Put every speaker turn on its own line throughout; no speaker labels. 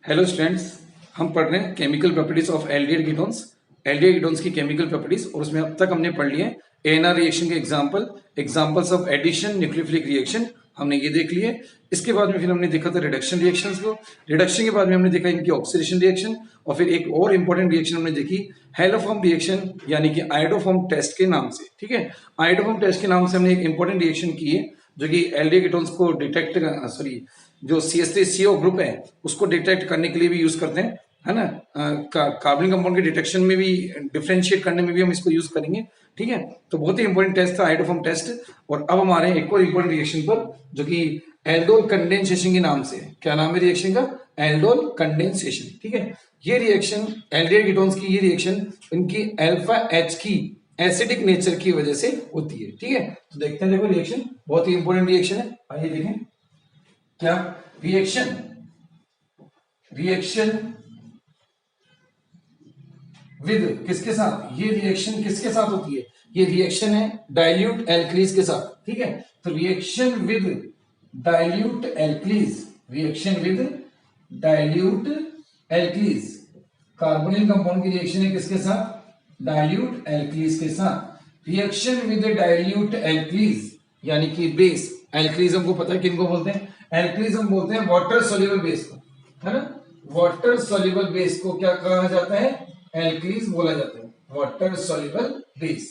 Hello students, हम पढ़ रहे हैं chemical properties of aldehyde ketones. Aldehyde ketones की केमिकल प्रॉपर्टीज, और उसमें अब तक हमने पढ़ लिए एएनआर रिएक्शन के examples of addition, nucleophilic reaction हमने ये देख लिए। इसके बाद में फिर हमने देखा था रिडक्शन रिएक्शंस को। रिडक्शन के बाद में हमने देखा इनकी ऑक्सीडेशन रिएक्शन, और फिर एक और इंपॉर्टेंट रिएक्शन हमने देखी हेलोफॉर्म रिएक्शन, यानी कि आयोडोफॉर्म टेस्ट के नाम से। ठीक है, आयोडोफॉर्म टेस्ट के नाम से हमने एक इंपॉर्टेंट रिएक्शन की है जो कि एल्डिहाइड कीटोन्स को डिटेक्ट जो CH3CO ग्रुप है उसको डिटेक्ट करने के लिए भी यूज करते हैं, है ना। कार्बनिक कंपाउंड के डिटेक्शन में भी, डिफरेंशिएट करने में भी हम इसको यूज करेंगे। ठीक है, तो बहुत ही इंपॉर्टेंट टेस्ट था आयोडोफॉर्म टेस्ट। और अब हमारे एक और इंपॉर्टेंट रिएक्शन पर, जो कि एल्डोल कंडेंसेशन के नाम से। क्या नाम है रिएक्शन का? Aldol condensation. ठीक है, ये रिएक्शन एल्डिहाइड कीटोन्स की, ये रिएक्शन इनकी अल्फा एच की एसिडिक नेचर की वजह से होती है। ठीक है, तो देखते हैं, देखो रिएक्शन बहुत ही इंपॉर्टेंट रिएक्शन है। आइए देखें क्या रिएक्शन विद किसके साथ, ये रिएक्शन किसके साथ होती है? ये रिएक्शन है डाइल्यूट एल्कलीज के साथ। ठीक है, तो reaction with dilute alkalis, carbonyl compound की रिएक्शन है किसके साथ? डाइल्यूट एल्कलीज के साथ। रिएक्शन विद डाइल्यूट एल्कलीज यानी कि बेस। एल्कलीज हमको पता है किनको बोलते हैं? एल्कलीज हम बोलते हैं वाटर सोल्यूबल बेस को, है ना। वाटर सोल्यूबल बेस को क्या कहा जाता है? एल्कलीज बोला जाता है, वाटर सोल्यूबल बेस।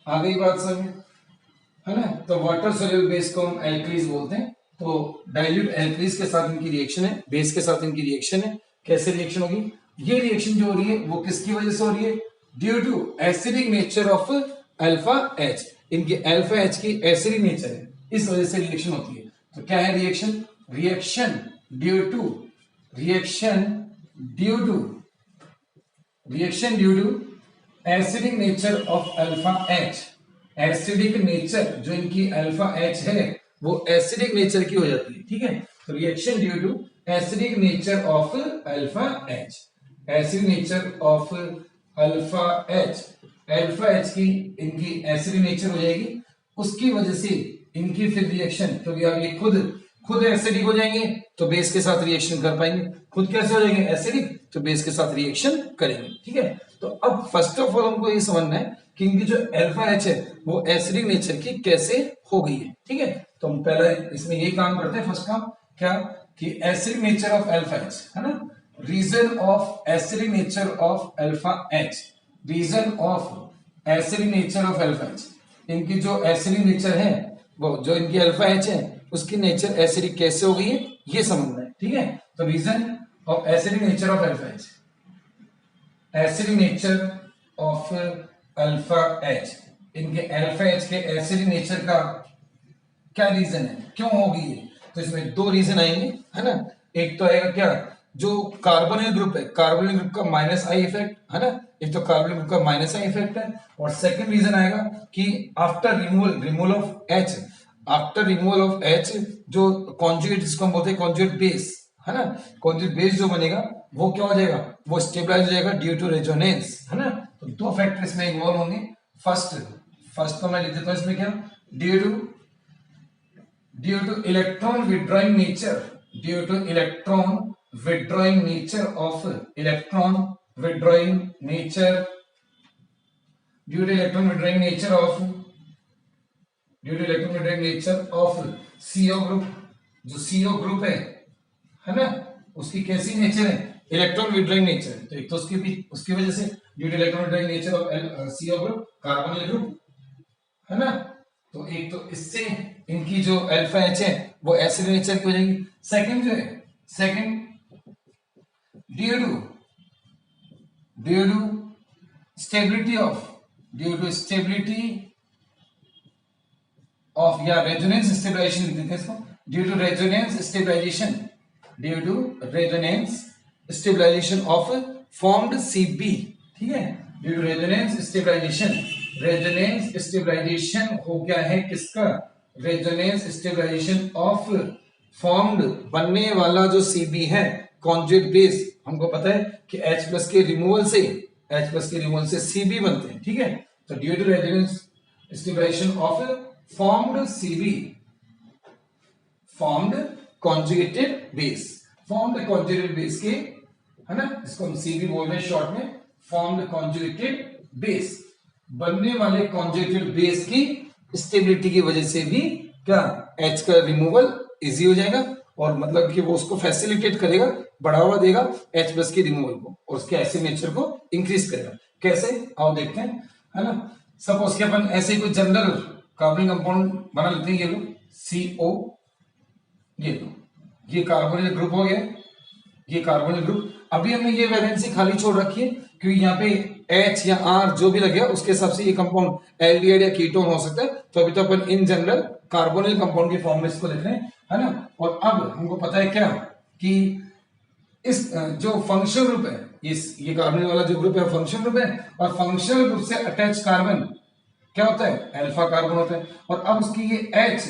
आ गई बात समझ में, है ना। तो वाटर सोल्यूबल बेस को हम एल्कलीज बोलते हैं। तो डाइल्यूट एल्कलीज के साथ इनकी रिएक्शन है, बेस के साथ इनकी रिएक्शन है। कैसे रिएक्शन होगी? ये रिएक्शन जो हो रही है वो किसकी वजह से हो रही है? Due to acidic nature of alpha H. इनके अल्फा एच की एसिडिक नेचर है, इस वजह से रिएक्शन होती है। तो क्या है reaction? Reaction due to acidic nature of alpha H. Acidic nature जो इनकी अल्फा एच है वो एसिडिक नेचर की हो जाती है। ठीक है, तो reaction due to acidic nature of alpha H. Acidic nature of alpha H की इनकी एसिडिक नेचर हो जाएगी, उसकी वजह से इनकी फिर रिएक्शन, क्योंकि अब ये खुद एसिडिक हो जाएंगे तो बेस के साथ रिएक्शन कर पाएंगे। खुद कैसे हो जाएंगे? एसिडिक, तो बेस के साथ रिएक्शन करेंगे। ठीक है, तो अब फर्स्ट ऑफ ऑल हमको ये समझना है कि इनकी जो अल्फा एच है वो एसिडिक नेचर की कैसे हो गई है। ठीक है, तो हम पहले इसमें ये काम करते हैं। फर्स्ट काम क्या कि acidic nature of alpha H, है ना। Reason of acidic nature of alpha H, reason of acidic nature of alpha H. इनकी जो एसिडिक नेचर है, वो जो इनकी अल्फा एच है उसकी नेचर एसिडिक कैसे हो गई है ये समझना है। ठीक है, तो reason of acidic nature of alpha H, acidic nature of alpha H, इनके अल्फा एच के एसिडिक नेचर का क्या रीजन है, क्यों हो गई है? तो इसमें दो रीजन आएंगे, है ना। एक तो आएगा क्या, जो कार्बोनिल ग्रुप है, कार्बोनिल ग्रुप का माइनस आई इफेक्ट, है ना। एक तो कार्बोनिल ग्रुप का माइनस आई इफेक्ट है, और सेकंड रीजन आएगा कि after removal of H, after removal of H जो कॉन्जुगेट, जिसको हम बोलते हैं कॉन्जुगेट बेस, है ना। कॉन्जुगेट बेस जो बनेगा वो क्या हो जाएगा? वो स्टेबलाइज हो जाएगा ड्यू टू रेजोनेंस, है ना। तो दो फैक्टर इसमें इन्वॉल्व होंगे। फर्स्ट तो मैं लिख देता हूं इसमें क्या, due two electron withdrawing nature, due two electron withdrawing nature of CO group. जो CO ग्रुप है ना, उसकी कैसी नेचर है? Electron withdrawing nature. तो एक तो उसकी वजह से due two electron withdrawing nature of CO group, carbonyl group, है ना। तो एक तो इससे इनकी जो अल्फा एच है वो एसिडिक नेचर की हो जाएगी। सेकंड जो है, ड्यू टू स्टेबिलिटी ऑफ या रेजोनेंस स्टेबलाइजेशन लिख देते हैं इसको, due to resonance stabilization of formed CB। ठीक है, ड्यू टू रेजोनेंस स्टेबलाइजेशन हो गया है किसका? रेजोनेंस स्टेबलाइजेशन ऑफ फॉर्म्ड, बनने वाला जो CB है कॉन्जुगेट बेस। हमको पता है कि H+ के रिमूवल से CB बनते हैं। ठीक है, तो due to resonance stabilization of formed CB, formed conjugated base, formed conjugated base के, है ना, जिसको हम सी भी बोल रहे हैं शॉर्ट में, फॉर्म्ड कॉन्जुगेटेड बेस, बनने वाले कॉन्जुगेटेड बेस की स्टेबिलिटी की वजह से भी क्या H का रिमूवल इजी हो जाएगा, और मतलब कि वो उसको फैसिलिटेट करेगा, बढ़ावा देगा H प्लस के रिमूवल को, और उसके एसिड नेचर को इंक्रीज करेगा। कैसे, आओ देखते हैं, है ना। सपोज के अपन ऐसे ही कोई जनरल कार्बनिक कंपाउंड बना लेते हैं, ये लो CO, ये लो, ये कार्बोनिल ग्रुप हो गया, ये कार्बोनिल ग्रुप। अभी हमने ये वैलेंसी खाली छोड़ रखी है क्योंकि यहाँ पे H या R जो भी लगेगा उसके हिसाब से ये कंपाउंड एल्डिहाइड या कीटोन हो सकता है, तो अभी तो अपन इन जनरल कार्बोनिल कंपाउंड के फॉर्म में इसको लिख रहे हैं, है ना। और अब हमको पता है क्या कि इस जो फंक्शनल ग्रुप है, ये कार्बोनिल वाला जो ग्रुप है फंक्शनल ग्रुप है, और फंक्शनल ग्रुप से अटैच कार्बन क्या होता है, अल्फा कार्बन होता है। और अब उसकी ये H,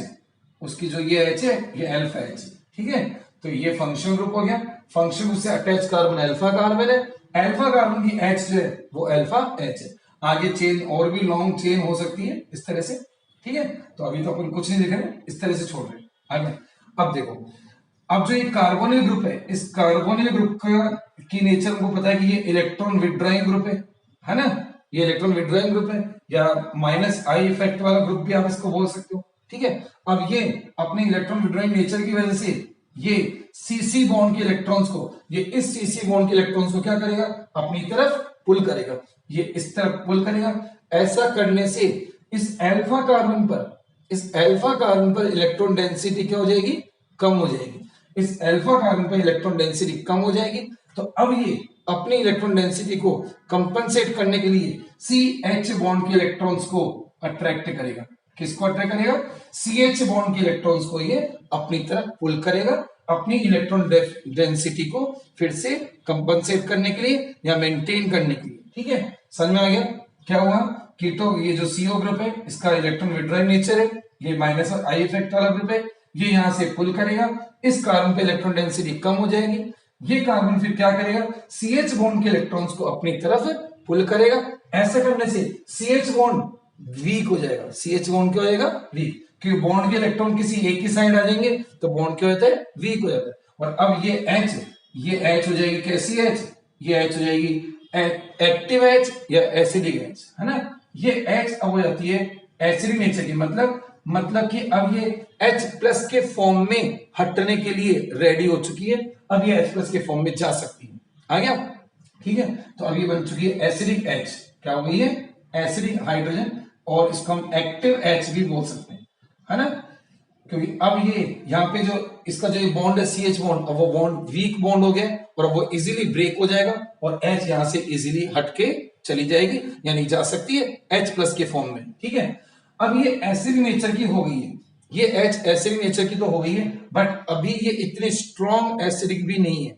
उसकी जो ये H है ये अल्फा H, ठीक है। तो ये फंक्शनल ग्रुप हो गया, फंक्शनल ग्रुप से अटैच कार्बन अल्फा कार्बन है, अल्फा कार्बन की H जो है वो अल्फा H है। आगे चेन और भी लॉन्ग चेन हो सकती है इस तरह से, ठीक है। तो अभी तो अपन कुछ नहीं देख रहे, इस तरह से छोड़ रहे हैं आगे। अब देखो, अब जो ये कार्बोनिल ग्रुप है, इस कार्बोनिल ग्रुप का की नेचर को पता है कि ये इलेक्ट्रॉन विड्रॉइंग ग्रुप है ना, ये इलेक्ट्रॉन विड्रॉइंग ग्रुप है, या माइनस आई इफेक्ट वाला ग्रुप भी आप इसको बोल सकते हो, ठीक है। अब ये अपने इलेक्ट्रॉन विड्रॉइंग नेचर की वजह से ये सीसी बॉन्ड के इलेक्ट्रॉन्स को, ये इस सीसी बॉन्ड के इलेक्ट्रॉन्स को क्या करेगा, अपनी तरफ पुल करेगा, ये इस तरफ पुल करेगा। ऐसा करने से इस अल्फा कार्बन पर इलेक्ट्रॉन डेंसिटी क्या हो जाएगी, कम हो जाएगी। इस अल्फा कार्बन पर इलेक्ट्रॉन डेंसिटी कम हो जाएगी, तो अब ये अपनी इलेक्ट्रॉन डेंसिटी को कंपनसेट करने के लिए CH बॉन्ड के इलेक्ट्रॉन्स को अट्रैक्ट करेगा। किसको अट्रैक्ट करेगा, CH बॉन्ड के इलेक्ट्रॉन्स को ये अपनी तरफ पुल करेगा, अपनी इलेक्ट्रॉन डेंसिटी को फिर से कंपनसेट करने के लिए या मेंटेन करने के लिए, ठीक है। समझ में आ गया क्या हुआ, कीटो ये जो CO ग्रुप है इसका इलेक्ट्रॉन विड्रॉइंग नेचर है, ये माइनस और आई इफेक्ट वाला ग्रुप है, ये यहां से पुल करेगा, इस कार्बन पे इलेक्ट्रॉन डेंसिटी कम हो जाएगी, ये कार्बन फिर क्या करेगा, CH बॉन्ड के इलेक्ट्रॉन्स को अपनी तरफ पुल करेगा। ऐसा करने से CH बॉन्ड वीक हो जाएगा, CH बॉन्ड क्या हो जाएगा, वीक, क्योंकि बॉन्ड के इलेक्ट्रॉन किसी एक ही साइड आ जाएंगे तो बॉन्ड क्या होता है, वीक हो जाता है। और अब ये H हो जाएगी कैसी H, ये H हो जाएगी एक्टिव H या एसिडिक H, है ना। ये H अब हो जाती है एसिडिक नेचर की, मतलब कि अब ये H प्लस के फॉर्म में हटने के लिए रेडी हो चुकी है, अब ये H प्लस के फॉर्म में जा सकती है, आ गया, ठीक है। तो अब ये बन चुकी है एसिडिक H, क्या हो गई है, एसिडिक हाइड्रोजन, और इसको हम एक्टिव H भी बोल सकते हैं, है ना। क्योंकि अब ये यहाँ पे जो इसका जो बॉन्ड है CH बॉन्ड, अब वो बॉन्ड वीक बॉन्ड हो गया और अब वो इजीली ब्रेक हो जाएगा और H यहां से इजीली हटके चली जाएगी, यानी जा सकती है H प्लस के फॉर्म में, ठीक है। अब ये एसिडिक नेचर की हो गई है, ये H एसिडिक नेचर की तो हो गई है, बट अभी ये इतने स्ट्रॉन्ग एसिडिक भी नहीं है,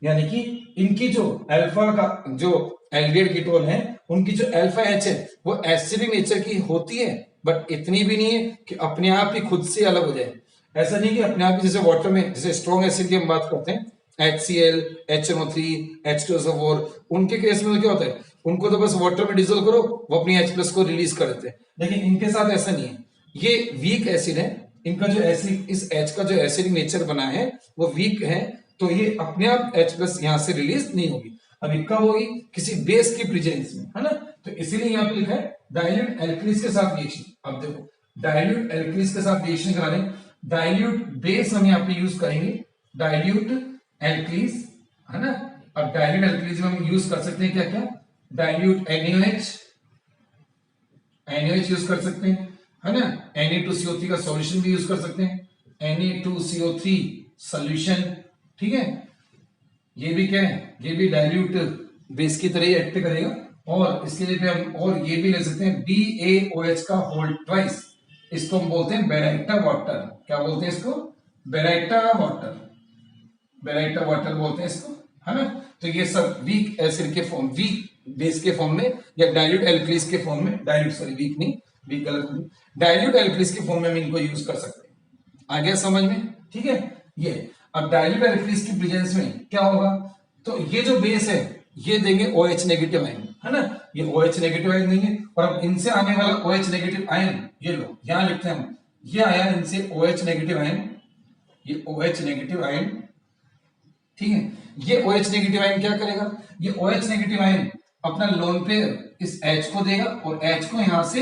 यानी कि इनकी जो अल्फा का जो एल्डिहाइड कीटोन है उनकी जो अल्फा H है वो एसिडिक नेचर की होती है, बट इतनी भी नहीं है कि अपने आप ही खुद से अलग हो जाए। ऐसा नहीं कि अपने आप ही, जैसे वाटर में जैसे स्ट्रॉन्ग एसिड की हम बात करते हैं, HCl, HNO3, H2SO4, उनके केस में तो क्या होता है, उनको तो बस वाटर में डिजोल्व करो, वो अपनी H प्लस को रिलीज कर देते हैं, लेकिन इनके साथ ऐसा नहीं है, ये वीक एसिड है, इनका जो एसिड, इस H का जो एसिडिक नेचर बना है वो वीक है, तो ये अपने आप H प्लस यहां से रिलीज नहीं होगी। अभी कब होगी, किसी बेस की प्रेजेंस में, है ना। तो इसीलिए यहाँ पे लिखा है डाइल्यूट एल्कलीज के साथ रिएक्शन। अब देखो डाइल्यूट एल्कलीज के साथ रिएक्शन करा रहे हैं, डाइल्यूट बेस हम यहाँ पे यूज करेंगे, डाइल्यूट एल्कलीज, है ना। अब डाइल्यूट एल्कलीज में हम यूज कर सकते हैं क्या क्या, डाइल्यूट NaOH यूज कर सकते हैं, है ना। Na2CO3 का सॉल्यूशन भी यूज कर सकते हैं, Na2CO3 सॉल्यूशन, ठीक है। ये भी क्या है, ये भी डाइल्यूट बेस की तरह ही एक्ट करेगा, और इसके लिए हम और ये भी ले सकते हैं BaOH का होल ट्वाइस, इसको हम बोलते हैं बेराइटा वाटर। क्या बोलते हैं इसको, बेराइटा वाटर बोलते हैं इसको, है ना। तो ये सब वीक एसिड के फॉर्म, वीक बेस के फॉर्म में, या डाइल्यूट एल्कलीज के फॉर्म में, वीक नहीं, वीक गलत, डाइल्यूट एल्कलीज के फॉर्म में हम इनको यूज कर सकते हैं। आ गया समझ में, ठीक है। ये अब डाइल्यूट एल्कलीज की प्रेजेंस में क्या होगा, तो ये जो बेस है ये देंगे OH नेगेटिव आयन, है ना, ये OH नेगेटिव आयन देंगे, और अब इनसे आने वाला OH नेगेटिव आयन, ये लो यहां लिखते हैं हम, ये आया इनसे OH नेगेटिव आयन, ये OH नेगेटिव आयन ठीक है। ये OH नेगेटिव आयन क्या करेगा, ये OH नेगेटिव आयन अपना लोन पेयर इस H को देगा और H को यहां से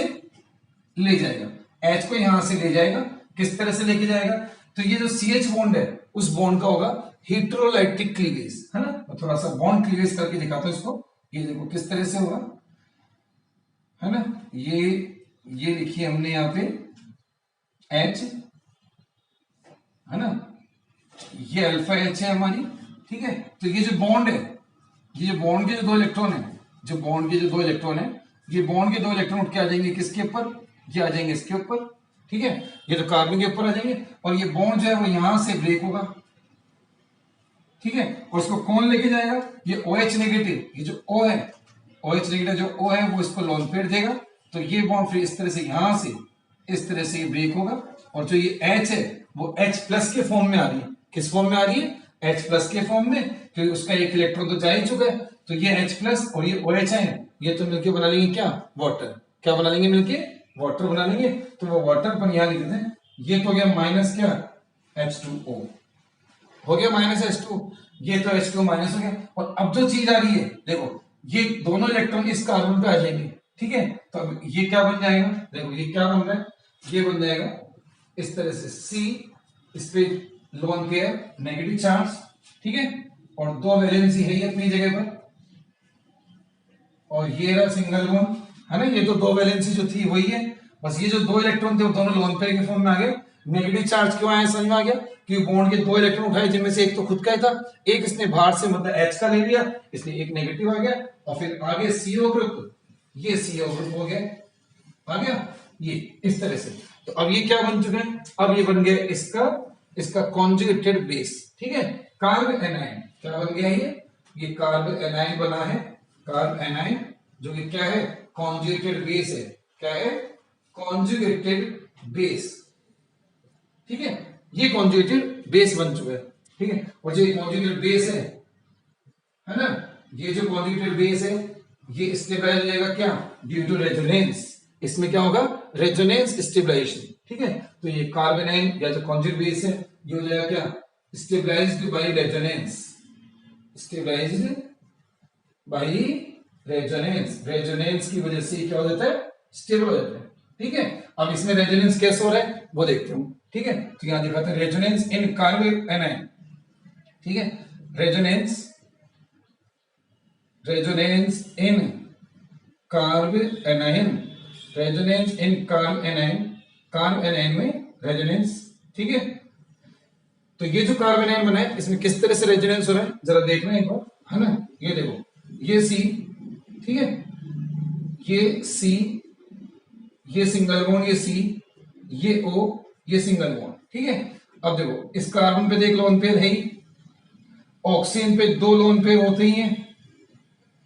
ले जाएगा, H को यहां से ले जाएगा। किस तरह से लेके जाएगा, तो ये जो CH बॉन्ड है उस बॉन्ड का होगा हेटेरोलाइटिक क्लीवेज, है ना। तो थोड़ा सा बॉन्ड क्लीवेज करके दिखाता हूं इसको। ये देखो किस तरह से होगा, है ना। ये लिखिए हमने यहाँ पे H, है ना, ये अल्फा H है हमारी, ठीक है। तो ये जो बॉन्ड है, ये जो बॉन्ड के जो दो इलेक्ट्रॉन है, जो बॉन्ड के जो दो इलेक्ट्रॉन है, ये बॉन्ड के दो इलेक्ट्रॉन उठ के आ जाएंगे किसके ऊपर, ये आ जाएंगे इसके ऊपर, ठीक है। ये तो कार्बन के ऊपर आ जाएंगे और ये बॉन्ड जो है वो यहां से ब्रेक होगा, ठीक है। और इसको कौन लेके जाएगा, ये OH नेगेटिव, ये जो O है, OH नेगेटिव जो O है वो इसको लोन पेयर देगा। तो ये बॉन्ड फिर इस तरह से यहां से इस तरह से ब्रेक होगा और जो ये H है वो H प्लस के फॉर्म में आ रही है। किस फॉर्म में आ रही है, H प्लस के फॉर्म में, तो उसका एक इलेक्ट्रॉन तो जा ही चुका है। तो ये H प्लस और ये OH है, ये तो मिलके बना लेंगे क्या, वाटर। क्या बना लेंगे मिलके, वाटर बना लेंगे। तो वो वाटर पर यहां लिख देते हैं, ये तो हो गया माइनस क्या, H2O हो गया माइनस H2, ये तो H2 माइनस हो गया। और अब जो चीज आ रही है देखो, ये दोनों इलेक्ट्रॉन इस कार्बन पे आ जाएंगे, ठीक है। तो अब ये क्या बन जाएगा, देखो ये क्या बन रहा है, ये बन जाएगा इस तरह से C, इस पे लोन पेयर नेगेटिव चार्ज, ठीक है। और दो वैलेंसी है ये अपनी जगह पर, और ये रहा सिंगल बॉन्ड, है ना। ये तो दो वैलेंसी जो थी वही है, बस ये जो दो इलेक्ट्रॉन थे वो दोनों लोन पेयर के फॉर्म में आ गए। नेगेटिव चार्ज क्यों आया समझ में आ गया, क्योंकि बॉन्ड के दो इलेक्ट्रॉन उठाए जिनमें से एक तो खुद का ही था, एक इसने बाहर से मतलब H का ले लिया, इसलिए एक नेगेटिव आ गया। और फिर आगे CO ग्रुप, ये CO ग्रुप हो गया, आ गया ये इस तरह से। तो अब ये क्या बन चुके हैं, अब ये बन गया इसका कॉन्जुगेटेड बेस, ठीक है। कार्ब एनाइन क्या बन गया, ये कार्ब एनाइन बना है, कार्ब एनाइन जो कि क्या है, कॉन्जुगेटेड बेस है। क्या है, कॉन्जुगेटेड बेस, ठीक है। ये कॉन्जुगेटेड बेस बन चुका है, ठीक है। और जो कॉन्जुगेटेड बेस है ना, ये जो कॉन्जुगेटेड बेस है ये स्टेबलाइज हो जाएगा क्या, ड्यू टू रेजोनेंस। इसमें क्या होगा, रेजोनेंस स्टेबलाइजेशन, ठीक है। तो ये कार्बोनाइन या जो कॉन्जुगेट बेस है ये हो जाएगा क्या, stabilized by resonance, stabilized by resonance. Resonance की वजह से क्या हो जाता है, स्टेबल हो जाता है, ठीक है। अब इसमें रेजोनेंस कैसे हो रहा है वो देखते हैं, ठीक है। तो यहां दिखाते हैं रेजोनेंस इन कार्ब एनाइन, ठीक है। Resonance in carb A9, resonance in carb A9 में रेजोनेंस, ठीक है। तो ये जो कार्ब एनाइन बना है इसमें किस तरह से रेजोनेंस हो रहा है जरा देखना एक बार, है ना। ये देखो ये C, ठीक है, ये C, ये सिंगल बॉन्ड, ये C, ये O, ये सिंगल बॉन्ड, ठीक है। अब देखो इस कार्बन पे देख लोन पेयर है ही, ऑक्सीजन पे दो लोन पेयर होते ही हैं,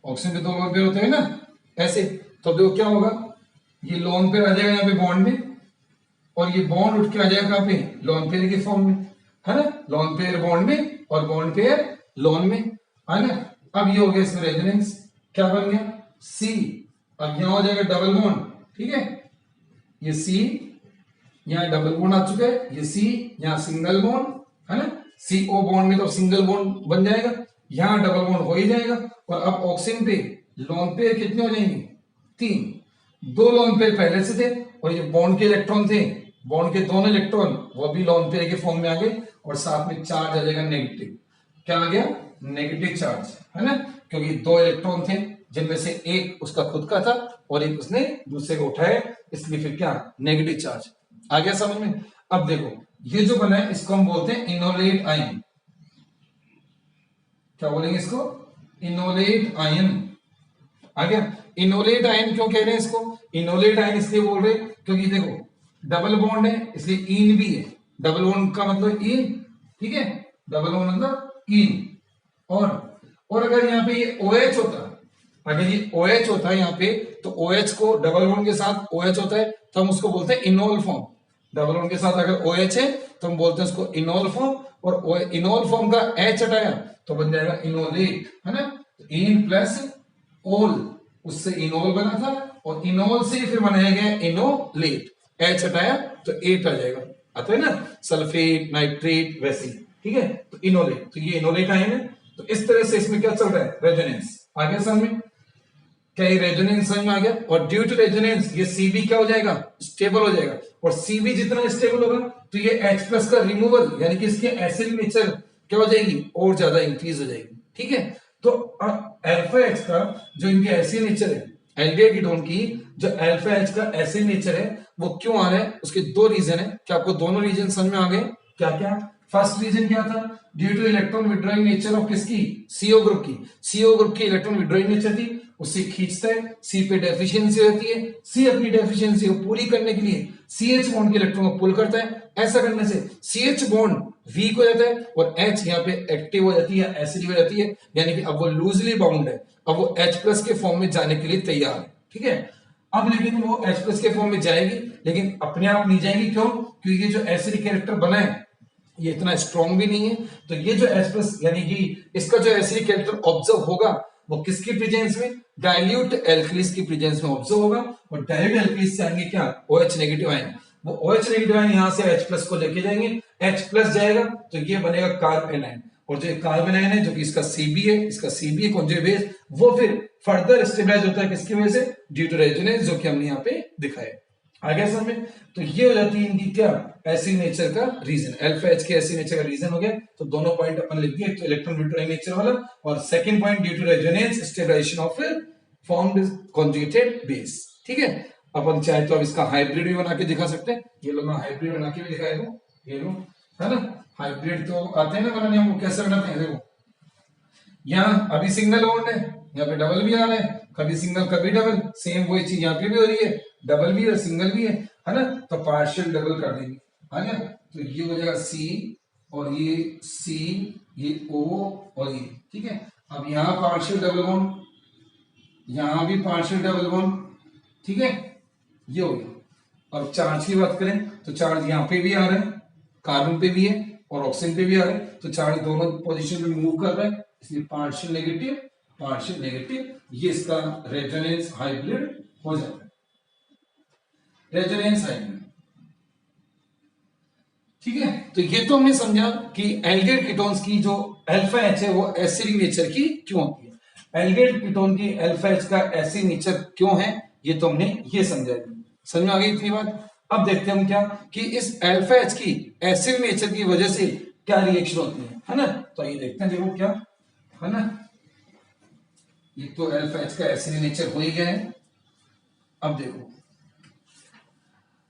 ऑक्सीजन पे दो लोन पेयर होते हैं ना ऐसे। तो देखो क्या होगा, ये लोन पेयर आ जाएगा यहाँ पे बॉन्ड में, और ये बॉन्ड उठ के आ जाएगा कहाँ पे, लोन पेयर के फॉर्म में, है ना। लोन पेयर बॉन्ड में और बॉन्ड पेयर लोन में, है ना। अब ये हो गया इसमें रेजोनेंस, क्या बन गया C। अब यहां हो जाएगा डबल बॉन्ड, ठीक है। ये C यहाँ डबल बॉन्ड आ चुका है, ये C यहाँ सिंगल बॉन्ड, है ना। CO बॉन्ड में तो सिंगल बॉन्ड बन जाएगा, यहाँ डबल बॉन्ड हो ही जाएगा। और अब ऑक्सीजन पे लोन पेयर कितने हो जाएंगे, 3, 2 लोन पेयर पहले से थे, और ये बॉन्ड के इलेक्ट्रॉन थे, बॉन्ड के दोनों इलेक्ट्रॉन वो भी लोन पेयर के फॉर्म में आ गए, और साथ में चार्ज आ जाएगा नेगेटिव। क्या आ गया, नेगेटिव चार्ज, है ना, क्योंकि 2 इलेक्ट्रॉन थे जिनमें से एक उसका खुद का था और एक उसने दूसरे को उठाया, इसलिए फिर क्या, नेगेटिव चार्ज आ गया समझ में। अब देखो ये जो बना है इसको हम बोलते हैं इनोलेट आयन। क्या बोलेंगे इसको, इनोलेट आयन। आ गया, इनोलेट आयन क्यों कह रहे हैं इसको, इनोलेट आयन इसलिए बोल रहे हैं क्योंकि देखो डबल बॉन्ड है इसलिए इन भी है, डबल बॉन्ड का मतलब इन, ठीक है, डबल बॉन्ड मतलब इन। और अगर यहाँ पे ये OH होता, अगर ये OH होता है यहाँ पे, तो OH को डबल बॉन्ड के साथ OH होता है तो हम उसको बोलते हैं इनोल फॉर्म। डबल बॉन्ड के साथ अगर OH है तो हम बोलते हैं उसको इनोल फॉर्म, और इनोल फॉर्म का H हटाया तो बन जाएगा इनोलेट, है ना। इन प्लस ओल, उससे इनोल बना था, और इनोल से फिर बनाया गया इनोलेट, H हटाया तो एट आ जाएगा, आता है ना, सल्फेट नाइट्रेट वैसे। ठीक है। तो इनोलेट, तो ये इनोलेट आयन है। तो इस तरह से इसमें क्या चल रहा है, रेजोनेंस। आगे समझ में, क्या ये रेजोनेंस समझ में आ गया। और ड्यू टू रेजोनेंस ये सीबी क्या हो जाएगा, स्टेबल हो जाएगा। और सीबी जितना स्टेबल होगा तो ये H प्लस का रिमूवल यानी कि इसके एसिड नेचर क्या हो जाएगी, और ज्यादा इंक्रीज हो जाएगी। ठीक है। तो अल्फा एच का जो इनके एसिड नेचर है, एल्डिहाइड कीटोन की जो अल्फा एच का एसिड नेचर है वो क्यों आ रहा है, उसके दो रीजन है। क्या आपको दोनों रीजन समझ में आ गए, क्या क्या। फर्स्ट रीजन क्या था, due two electron withdrawing nature of किसकी, सीओ ग्रुप की। सीओ ग्रुप की इलेक्ट्रॉन विड्रॉइंग नेचर थी, उससे खींचता है, सी पे डेफिशिएंसी रहती है, सी अपनी डेफिशिएंसी को पूरी करने के लिए सीएच बॉन्ड के इलेक्ट्रॉन को पुल करता है। ऐसा करने से सीएच बॉन्ड वीक हो जाता है और एच यहाँ पे एक्टिव हो जाती है, एसिड हो जाती है, यानी कि अब वो लूजली बाउंड है, अब वो H प्लस के फॉर्म में जाने के लिए तैयार है। ठीक है। अब लेकिन वो H प्लस के फॉर्म में जाएगी, लेकिन अपने आप नहीं जाएगी, क्यों, क्योंकि ये जो एसिड कैरेक्टर बना है ये इतना स्ट्रॉन्ग भी नहीं है। तो ये जो H प्लस यानी कि इसका जो एसिड कैरेक्टर ऑब्जर्व होगा वो किसकी प्रेजेंस में, डाइल्यूट एल्कलीज की प्रेजेंस में ऑब्जर्व होगा। और डाइल्यूट एल्कलीज से आएंगे क्या, OH नेगेटिव आयन। वो OH नेगेटिव आयन यहां से H प्लस को लेके जाएंगे, H प्लस जाएगा तो ये बनेगा कार्बन आयन। और जो कार्बन आयन है जो कि इसका Cb है, इसका Cb है कॉन्जुगेट बेस, वो फिर फर्दर स्टेबलाइज होता है किसकी वजह से, ड्यू टू रेजोनेंस, जो कि हमने यहाँ पे दिखाया। आ गया समझ में। तो ये हो जाती है इनकी क्या, एसिड नेचर का रीजन, अल्फा एच के एसिड नेचर का रीजन हो गया। तो दोनों पॉइंट अपन लिख दिए, तो इलेक्ट्रॉन विड्रॉइंग नेचर वाला, और second point due to resonance stabilization of formed conjugated base. ठीक है। अपन चाहे तो अब इसका हाइब्रिड भी बना के दिखा सकते हैं। ये लो मैं हाइब्रिड बना के भी दिखाया दूं, ये लो, है ना। हाइब्रिड तो आते हैं ना बनाने, हम कैसे बनाते हैं, देखो यहाँ अभी सिंगल बॉन्ड है, यहाँ पे डबल भी आ रहा है, कभी सिंगल कभी डबल, सेम वही चीज यहाँ पे भी हो रही है, डबल भी और सिंगल भी है ना। तो पार्शियल डबल कर देंगे, है ना। तो ये हो जाएगा सी, और ये सी, ये ओ, और ये, ठीक है। अब यहाँ पार्शियल डबल बॉन्ड, यहाँ भी पार्शियल डबल बॉन्ड, ठीक है, ये हो गया। अब चार्ज की बात करें तो चार्ज यहाँ पे भी आ रहा है, कार्बन पे भी है और ऑक्सीजन पे भी आ रहा है, तो चार्ज दोनों पोजीशन में मूव कर रहा है, इसलिए पार्शियल नेगेटिव पार्शियल नेगेटिव, ये इसका रेजोनेंस हाइब्रिड हो जाता है, रेजोनेंस हाइब्रिड। ठीक है। तो ये तो हमने समझा कि एल्डिहाइड कीटोन्स की जो अल्फा एच है वो एसिडिक नेचर की क्यों होती है, एल्डिहाइड कीटोन की अल्फा एच का एसिड नेचर क्यों है, ये तो हमने ये समझा। समझ में आ गई इतनी बात। अब देखते हैं हम क्या कि इस अल्फा एच की एसिड नेचर की वजह से क्या रिएक्शन होती है ना। तो ये देखते हैं, देखो क्या है ना, ये तो अल्फा एच का एसिड नेचर हो ही गया है। अब देखो,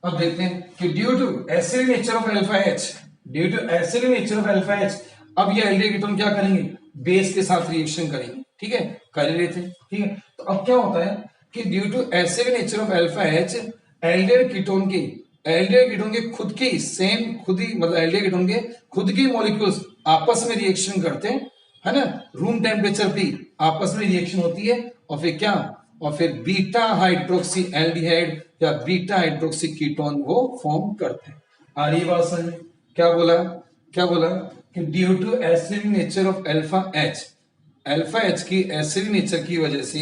अब देखते हैं कि due to acid nature of alpha H, due to acid nature of alpha H, अब ये एल्डिहाइड कीटोन क्या करेंगे, बेस के साथ रिएक्शन करेंगे। ठीक है, कर ही रहे थे। ठीक है। तो अब क्या होता है कि due to acid nature of alpha H, aldehyde ketone के खुद के सेम, खुद ही मतलब एल्डिहाइड कीटोन के खुद के मॉलिक्यूल्स आपस में रिएक्शन करते हैं, है ना, रूम टेम्परेचर पे आपस में रिएक्शन होती है, और फिर क्या, और फिर बीटा हाइड्रोक्सी एल्डिहाइड या बीटा हाइड्रोक्सी कीटोन वो फॉर्म करते हैं। आ रही बात समझ में। क्या बोला कि due to acid nature of alpha H की एसिड नेचर की वजह से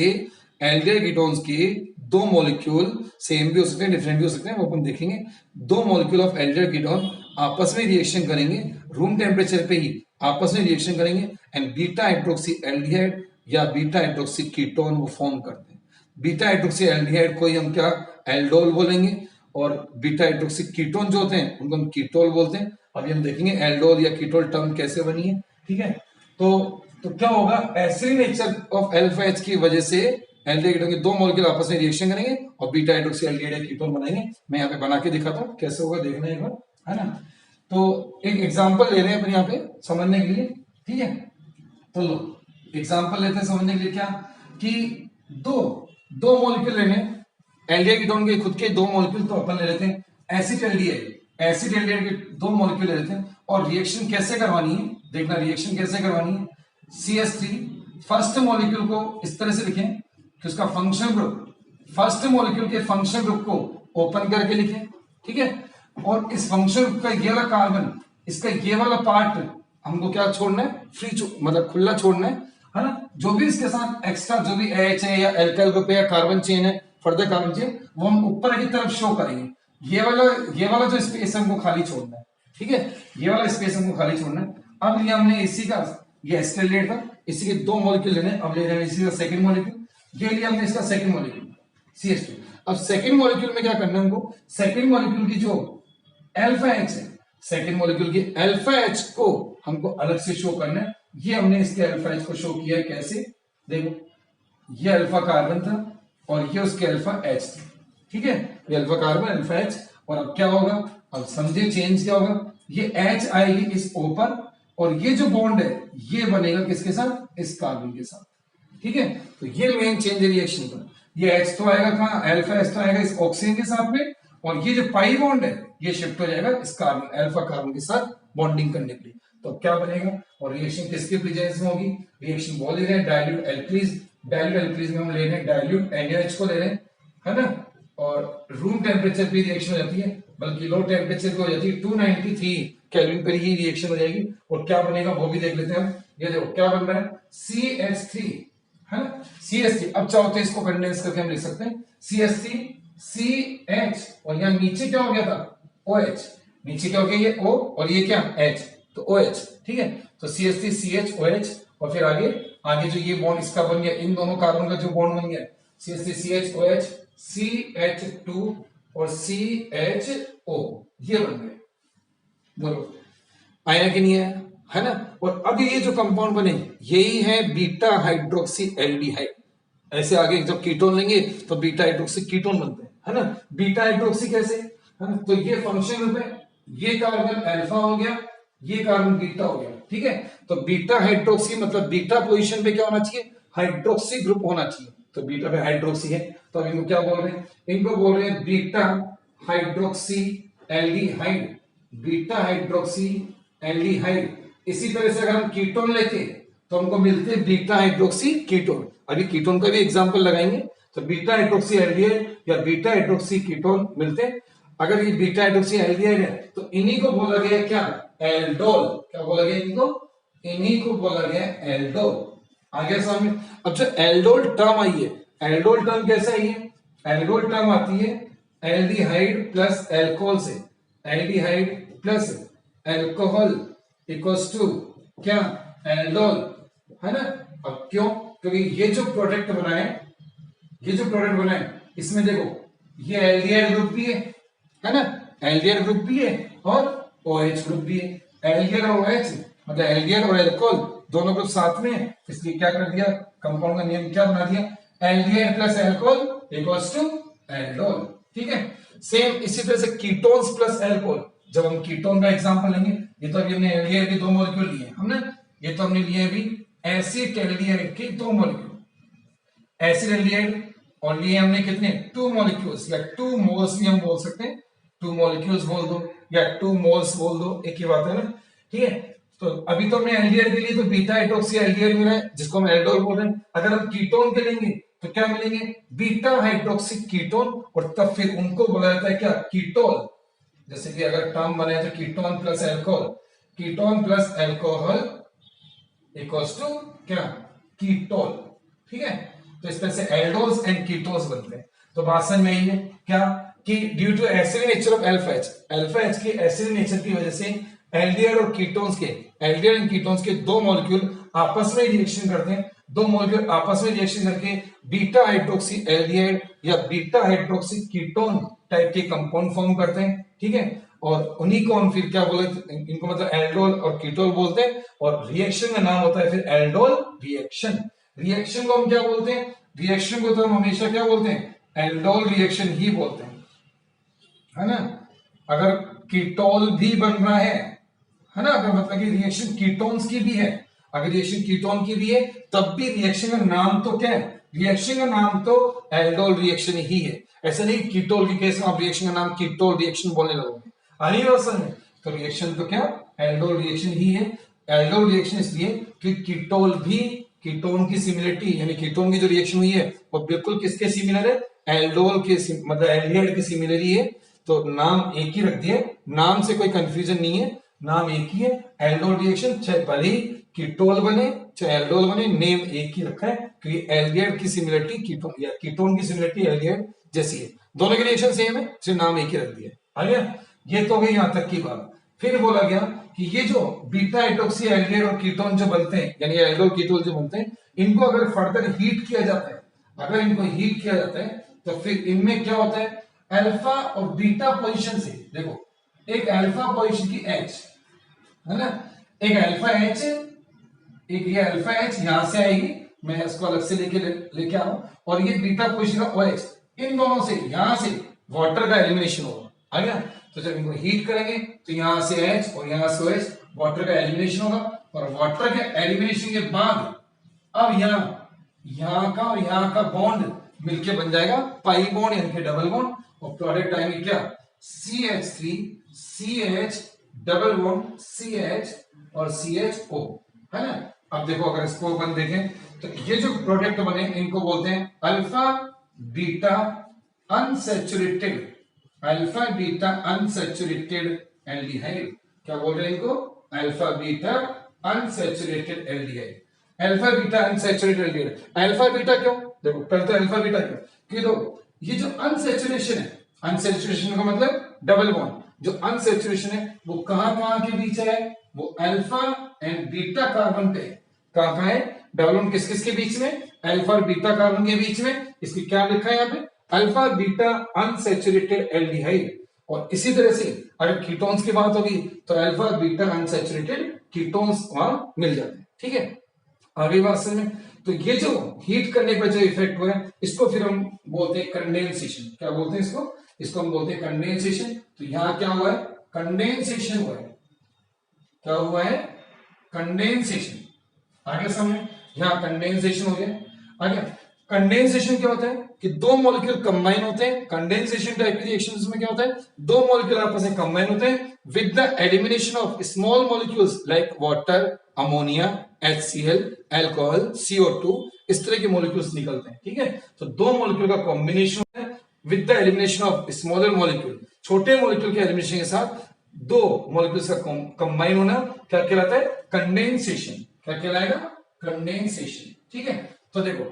एल्डिहाइड कीटोन्स के दो मॉलिक्यूल सेम भी हो सकते हैं, डिफरेंट भी हो सकते हैं, वो अपन देखेंगे। दो मॉलिक्यूल ऑफ एल्डिहाइड कीटोन आपस में रिएक्शन करेंगे, रूम टेम्परेचर पे ही आपस में रिएक्शन करेंगे, एंड बीटा हाइड्रोक्सी एल्डिहाइड या बीटा हाइड्रोक्सी कीटोन वो फॉर्म करते हैं। बीटा हाइड्रोक्सी एल्डिहाइड को ही हम क्या, एल्डोल बोलेंगे, और बीटा हाइड्रोक्सी कीटोन जो होते हैं उनको हम कीटोल बोलते हैं। अभी हम देखेंगे एल्डोल या कीटोल टर्म कैसे बनी है। ठीक है। तो क्या होगा, acid nature of alpha H की वजह से एल्डिहाइड कीटोन के दो मॉलिक्यूल आपस में रिएक्शन करेंगे और बीटा हाइड्रोक्सी एल्डिहाइड कीटोन बनाएंगे। मैं यहाँ पे बना के दिखाता हूँ कैसे होगा, देखना एक बार, है ना। तो एक एग्जांपल ले रहे हैं अपन यहाँ पे समझने के लिए। ठीक है। तो लो एग्जांपल लेते हैं समझने के लिए, क्या कि दो मॉलिक्यूल लेने, एल्डिहाइड कीटोन के खुद के दो मॉलिक्यूल, तो अपन ले लेते हैं एसिड एल्डिहाइड के दो मॉलिक्यूल ले लेते हैं, और रिएक्शन कैसे करवानी है, देखना रिएक्शन कैसे करवानी है। CH3 फर्स्ट मॉलिक्यूल को इस तरह से लिखें कि उसका फंक्शन ग्रुप, फर्स्ट मॉलिक्यूल के फंक्शन ग्रुप को ओपन करके लिखें। ठीक है। और इस फंक्शन ग्रुप का ये वाला कार्बन, इसका ये वाला पार्ट हमको क्या छोड़ना है, फ्री मतलब खुला छोड़ना है ना। जो भी इसके साथ एक्स्ट्रा जो भी एच है या एल्काइल ग्रुप है या कार्बन चेन है, फर्दर कार्बन चेन, वो हम ऊपर की तरफ शो करेंगे। ये वाला जो स्पेस है हमको खाली छोड़ना है। ठीक है, ये वाला स्पेस हमको खाली छोड़ना है। अब लिया हमने इसी का, ये एसिटाइल था, इसी के 2 मॉलिक्यूल लेने, अब ले रहे हैं इसी का सेकंड मॉलिक्यूल। ये लिया हमने इसका सेकंड मॉलिक्यूल CH2। अब सेकंड मॉलिक्यूल में क्या करना है हमको, सेकंड मॉलिक्यूल की जो अल्फा एच है, सेकंड मॉलिक्यूल की अल्फा एच को हमको अलग से शो करना है। ये हमने इसके अल्फा एच को शो किया है कैसे, देखो ये अल्फा कार्बन था और ये उसके अल्फा एच थी, ठीक है, ये अल्फा कार्बन अल्फा एच। और अब क्या होगा, अब समझे चेंज क्या होगा, ये एच आएगी इस O पर और ये जो बॉन्ड है ये बनेगा किसके साथ, इस कार्बन के साथ, ठीक है। तो ये मेन चेंज है रिएक्शन का, ये एच तो आएगा कहां, अल्फा एच तो आएगा इस ऑक्सीजन के साथ में, और ये जो पाई बॉन्ड है ये शिफ्ट हो जाएगा इस कार्बन अल्फा कार्बन के साथ बॉन्डिंग करने के लिए। तो क्या बनेगा, और रिएक्शन किसके प्रेजेंस में होगी, रिएक्शन बोल रहे हैं डाइल्यूट एल्कलीज, डाइल्यूट एल्कलीज में हम ले रहे हैं डाइल्यूट NaOH को ले रहे हैं, है ना। और रूम टेम्परेचर पे रिएक्शन हो जाती है, बल्कि लो टेम्परेचर पे हो जाती है, 293 केल्विन पर ही रिएक्शन हो जाएगी। और क्या बनेगा वो भी देख लेते हैं हम, ये देखो क्या बन रहा है, CH3, है ना, CH3। अब चाहो तो इसको कंडेंस करके हम लिख सकते हैं CH3 CH, और यहाँ नीचे क्या हो गया था, OH, नीचे क्या हो गया ये O और ये क्या H, तो OH, ठीक है। तो CH3 CH OH, और फिर आगे आगे जो ये बॉन्ड इसका बन गया, इन दोनों कार्बन का जो बॉन्ड बन गया CH3 CH OH CH2 और CHO, ये बन गए, बोलो आया कि नहीं आया, है ना। और अब ये जो कंपाउंड बने यही है बीटा हाइड्रोक्सी एल्डिहाइड। ऐसे आगे जब कीटोन लेंगे तो बीटा हाइड्रोक्सी कीटोन बनते हैं, है ना। बीटा हाइड्रोक्सी कैसे, है ना, तो ये फंक्शन रूप है, ये कार्बन अल्फा हो गया, ये कार्बन बीटा हो गया, ठीक है। तो बीटा हाइड्रोक्सी मतलब बीटा पोजीशन पे क्या होना चाहिए, हाइड्रोक्सी ग्रुप होना चाहिए, तो बीटा पे हाइड्रोक्सी है, तो अब इनको क्या बोल रहे हैं, इनको बोल रहे हैं beta hydroxy aldehyde, beta hydroxy aldehyde. इसी तरह से अगर हम कीटोन लेते तो हमको मिलते हैं बीटा हाइड्रोक्सी कीटोन। अभी कीटोन का भी एग्जांपल लगाएंगे, तो बीटा हाइड्रोक्सी एल्डिहाइड या बीटा हाइड्रोक्सी कीटोन मिलते हैं। अगर ये बीटा हाइड्रोक्सी एल्डिहाइड है तो इन्हीं को बोला गया क्या, एल्डोल। क्या बोला गया इनको, इन्हीं को बोला गया एल्डोल। आगे सामने अब जो एल्डोल टर्म आई है, एल्डोल टर्म कैसे आई है, एल्डोल टर्म आती है एल्डिहाइड प्लस एल्कोहल से, aldehyde plus alcohol equals to क्या, एल्डोल, है ना। अब क्यों, क्योंकि ये जो प्रोडक्ट बना है, ये जो प्रोडक्ट बना है इसमें देखो ये एल्डिहाइड ग्रुप भी है ना, एल्डिहाइड ग्रुप भी है और OH ग्रुप भी है। एल्डिहाइड और OH मतलब एल्डिहाइड और एल्कोहल दोनों ग्रुप साथ में है, इसलिए क्या कर दिया, कंपाउंड का नेम क्या बना दिया, aldehyde plus alcohol equals to aldol, ठीक है। सेम इसी तरह से कीटोन्स प्लस एल्कोहल, जब हम कीटोन का एग्जांपल लेंगे, ये तो अभी हमने एल्डिहाइड के 2 मॉलिक्यूल लिए हमने, ये तो हमने लिए अभी एसिड एल्डिहाइड के 2 मॉलिक्यूल, एसिड एल्डिहाइड, और लिए हमने कितने, 2 मॉलिक्यूल्स या 2 मोल्स भी हम बोल सकते हैं, 2 मॉलिक्यूल्स बोल दो या 2 मोल्स बोल दो, एक ही बात है ना, ठीक है। तो अभी तो हमने एल्डिहाइड के लिए तो बीटा हाइड्रोक्सी एल्डिहाइड मिला है जिसको हम एल्डोल बोल रहे हैं। अगर हम कीटोन के लेंगे तो क्या मिलेंगे, बीटा हाइड्रोक्सी कीटोन, और तब फिर उनको बोला जाता है क्या, कीटोल। जैसे कि अगर टर्म बने तो ketone plus alcohol, ketone plus alcohol equals to क्या, कीटोल, ठीक है। तो इस तरह से एल्डोल्स एंड कीटोन्स बनते हैं। तो बात समझ में आई है क्या, कि due to acidic nature of alpha H, alpha H के एसिडिक नेचर की वजह से एल्डिहाइड और कीटोन्स के, एल्डिहाइड एंड कीटोन्स के 2 मॉलिक्यूल आपस में रिएक्शन करते हैं, 2 मॉलिक्यूल आपस में रिएक्शन करके बीटा हाइड्रोक्सी एल्डिहाइड या बीटा हाइड्रोक्सी कीटोन टाइप के कंपाउंड फॉर्म करते हैं, ठीक है। और उन्हीं को हम फिर क्या बोलते, इनको मतलब एल्डोल और कीटोल बोलते हैं, और रिएक्शन का नाम होता है फिर एल्डोल रिएक्शन। रिएक्शन को हम क्या बोलते हैं, रिएक्शन को तो हम हमेशा क्या बोलते हैं, एल्डोल रिएक्शन ही बोलते हैं, है ना। अगर कीटोल भी बन रहा है ना, अगर मतलब कि रिएक्शन कीटोन्स की भी है, अगर रिएक्शन कीटोन की भी है तब भी रिएक्शन का नाम तो क्या है, रिएक्शन का नाम तो एल्डोल रिएक्शन ही है। ऐसा नहीं कीटोल के केस में आप रिएक्शन का नाम कीटोल रिएक्शन बोलने लगोगे, आनी रोशन है। तो रिएक्शन तो क्या, एल्डोल रिएक्शन ही है। एल्डोल रिएक्शन इसलिए कि कीटोल भी कीटोन की सिमिलरिटी, यानी कीटोन की जो रिएक्शन हुई है वो बिल्कुल किसके सिमिलर है, एल्डोल के, मतलब एल्डिहाइड के सिमिलर ही है। तो नाम एक ही रख दिया, नाम से कोई कंफ्यूजन नहीं है, नाम एक ही है, एल्डोल रिएक्शन, चाहे भले ही कीटोल बने चाहे एल्डोल बने, नेम एक ही रखा है, क्योंकि एल्डिहाइड की सिमिलरिटी कीटोन या कीटोन की सिमिलरिटी एल्डिहाइड जैसी है, दोनों के रिएक्शन सेम है, सिर्फ नाम एक ही रख दिया। आ गया, ये तो गई यहां तक की बात। फिर बोला गया कि ये जो बीटा हाइड्रोक्सी एल्डिहाइड और कीटोन जो बनते हैं, यानी एल्डोल कीटोन जो बनते हैं, इनको अगर फर्दर हीट किया जाता है, अगर इनको हीट किया जाता है तो फिर इनमें क्या होता है, अल्फा और बीटा पोजीशन से, देखो एक अल्फा पोजीशन की H है ना, एक अल्फा H, एक ये अल्फा H यहां से आएगी, मैं इसको अलग से लेके आ रहा हूं, और ये बीटा पोजीशन का OH, इन दोनों से यहां से वाटर का एलिमिनेशन होगा, आ गया। तो जब इनको हीट करेंगे तो यहां से H और यहां से OH, वाटर का एलिमिनेशन होगा, और वाटर के एलिमिनेशन के बाद अब यहां का और यहां का बॉन्ड मिलके बन जाएगा पाई बॉन्ड, यानी कि डबल बॉन्ड, और प्रोडक्ट आएंगे क्या, CH3 CH double bond CH और CHO, है ना। अब देखो अगर इसको अपन देखें तो ये जो प्रोडक्ट बने इनको बोलते हैं alpha beta unsaturated, alpha beta unsaturated aldehyde. क्या बोल रहे हैं इनको, alpha beta unsaturated aldehyde, alpha beta unsaturated aldehyde. Alpha beta क्यों, देखो पहले तो अल्फा बीटा क्यों, कि देखो ये जो अनसैचुरेशन है, अनसैचुरेशन का मतलब डबल बॉन्ड, जो अनसैचुरेशन है वो कहां के बीच है, वो अल्फा एंड बीटा कार्बन पे, कहां है, डबल बॉन्ड किस किस के बीच में, अल्फा और बीटा कार्बन के बीच में। इसकी क्या लिखा है यहाँ पे, अल्फा बीटा अनसैचुरेटेड एल्डिहाइड। और इसी तरह से अगर कीटोन्स की बात होगी तो अल्फा बीटा अनसैचुरेटेड कीटोन्स वहां मिल जाते हैं, ठीक है। आगे बात समझ में, तो ये जो हीट करने पर जो इफेक्ट हुआ है इसको फिर हम बोलते हैं कंडेंसेशन। क्या बोलते हैं इसको हम बोलते हैं कंडेंसेशन। तो यहां क्या हुआ है, कंडेंसेशन हुआ है, क्या हुआ है, कंडेंसेशन। आगे समझ, यहां कंडेंसेशन हो गया। आगे कंडेंसेशन क्या होता है कि दो मॉलिक्यूल कंबाइन होते हैं, कंडेंसेशन टाइप की रिएक्शंस में क्या होता है, दो मॉलिक्यूल आपस में कंबाइन होते हैं with the elimination of small molecules like water, ammonia, HCl, alcohol, CO2, इस तरह के मॉलिक्यूल्स निकलते हैं, ठीक है। तो दो मॉलिक्यूल का कॉम्बिनेशन होता है with the elimination of smaller molecule, छोटे मॉलिक्यूल के एलिमिनेशन के साथ दो मॉलिक्यूल्स का कंबाइन होना क्या कहलाता है, कंडेंसेशन। क्या कहलाएगा, कंडेंसेशन, ठीक है। तो देखो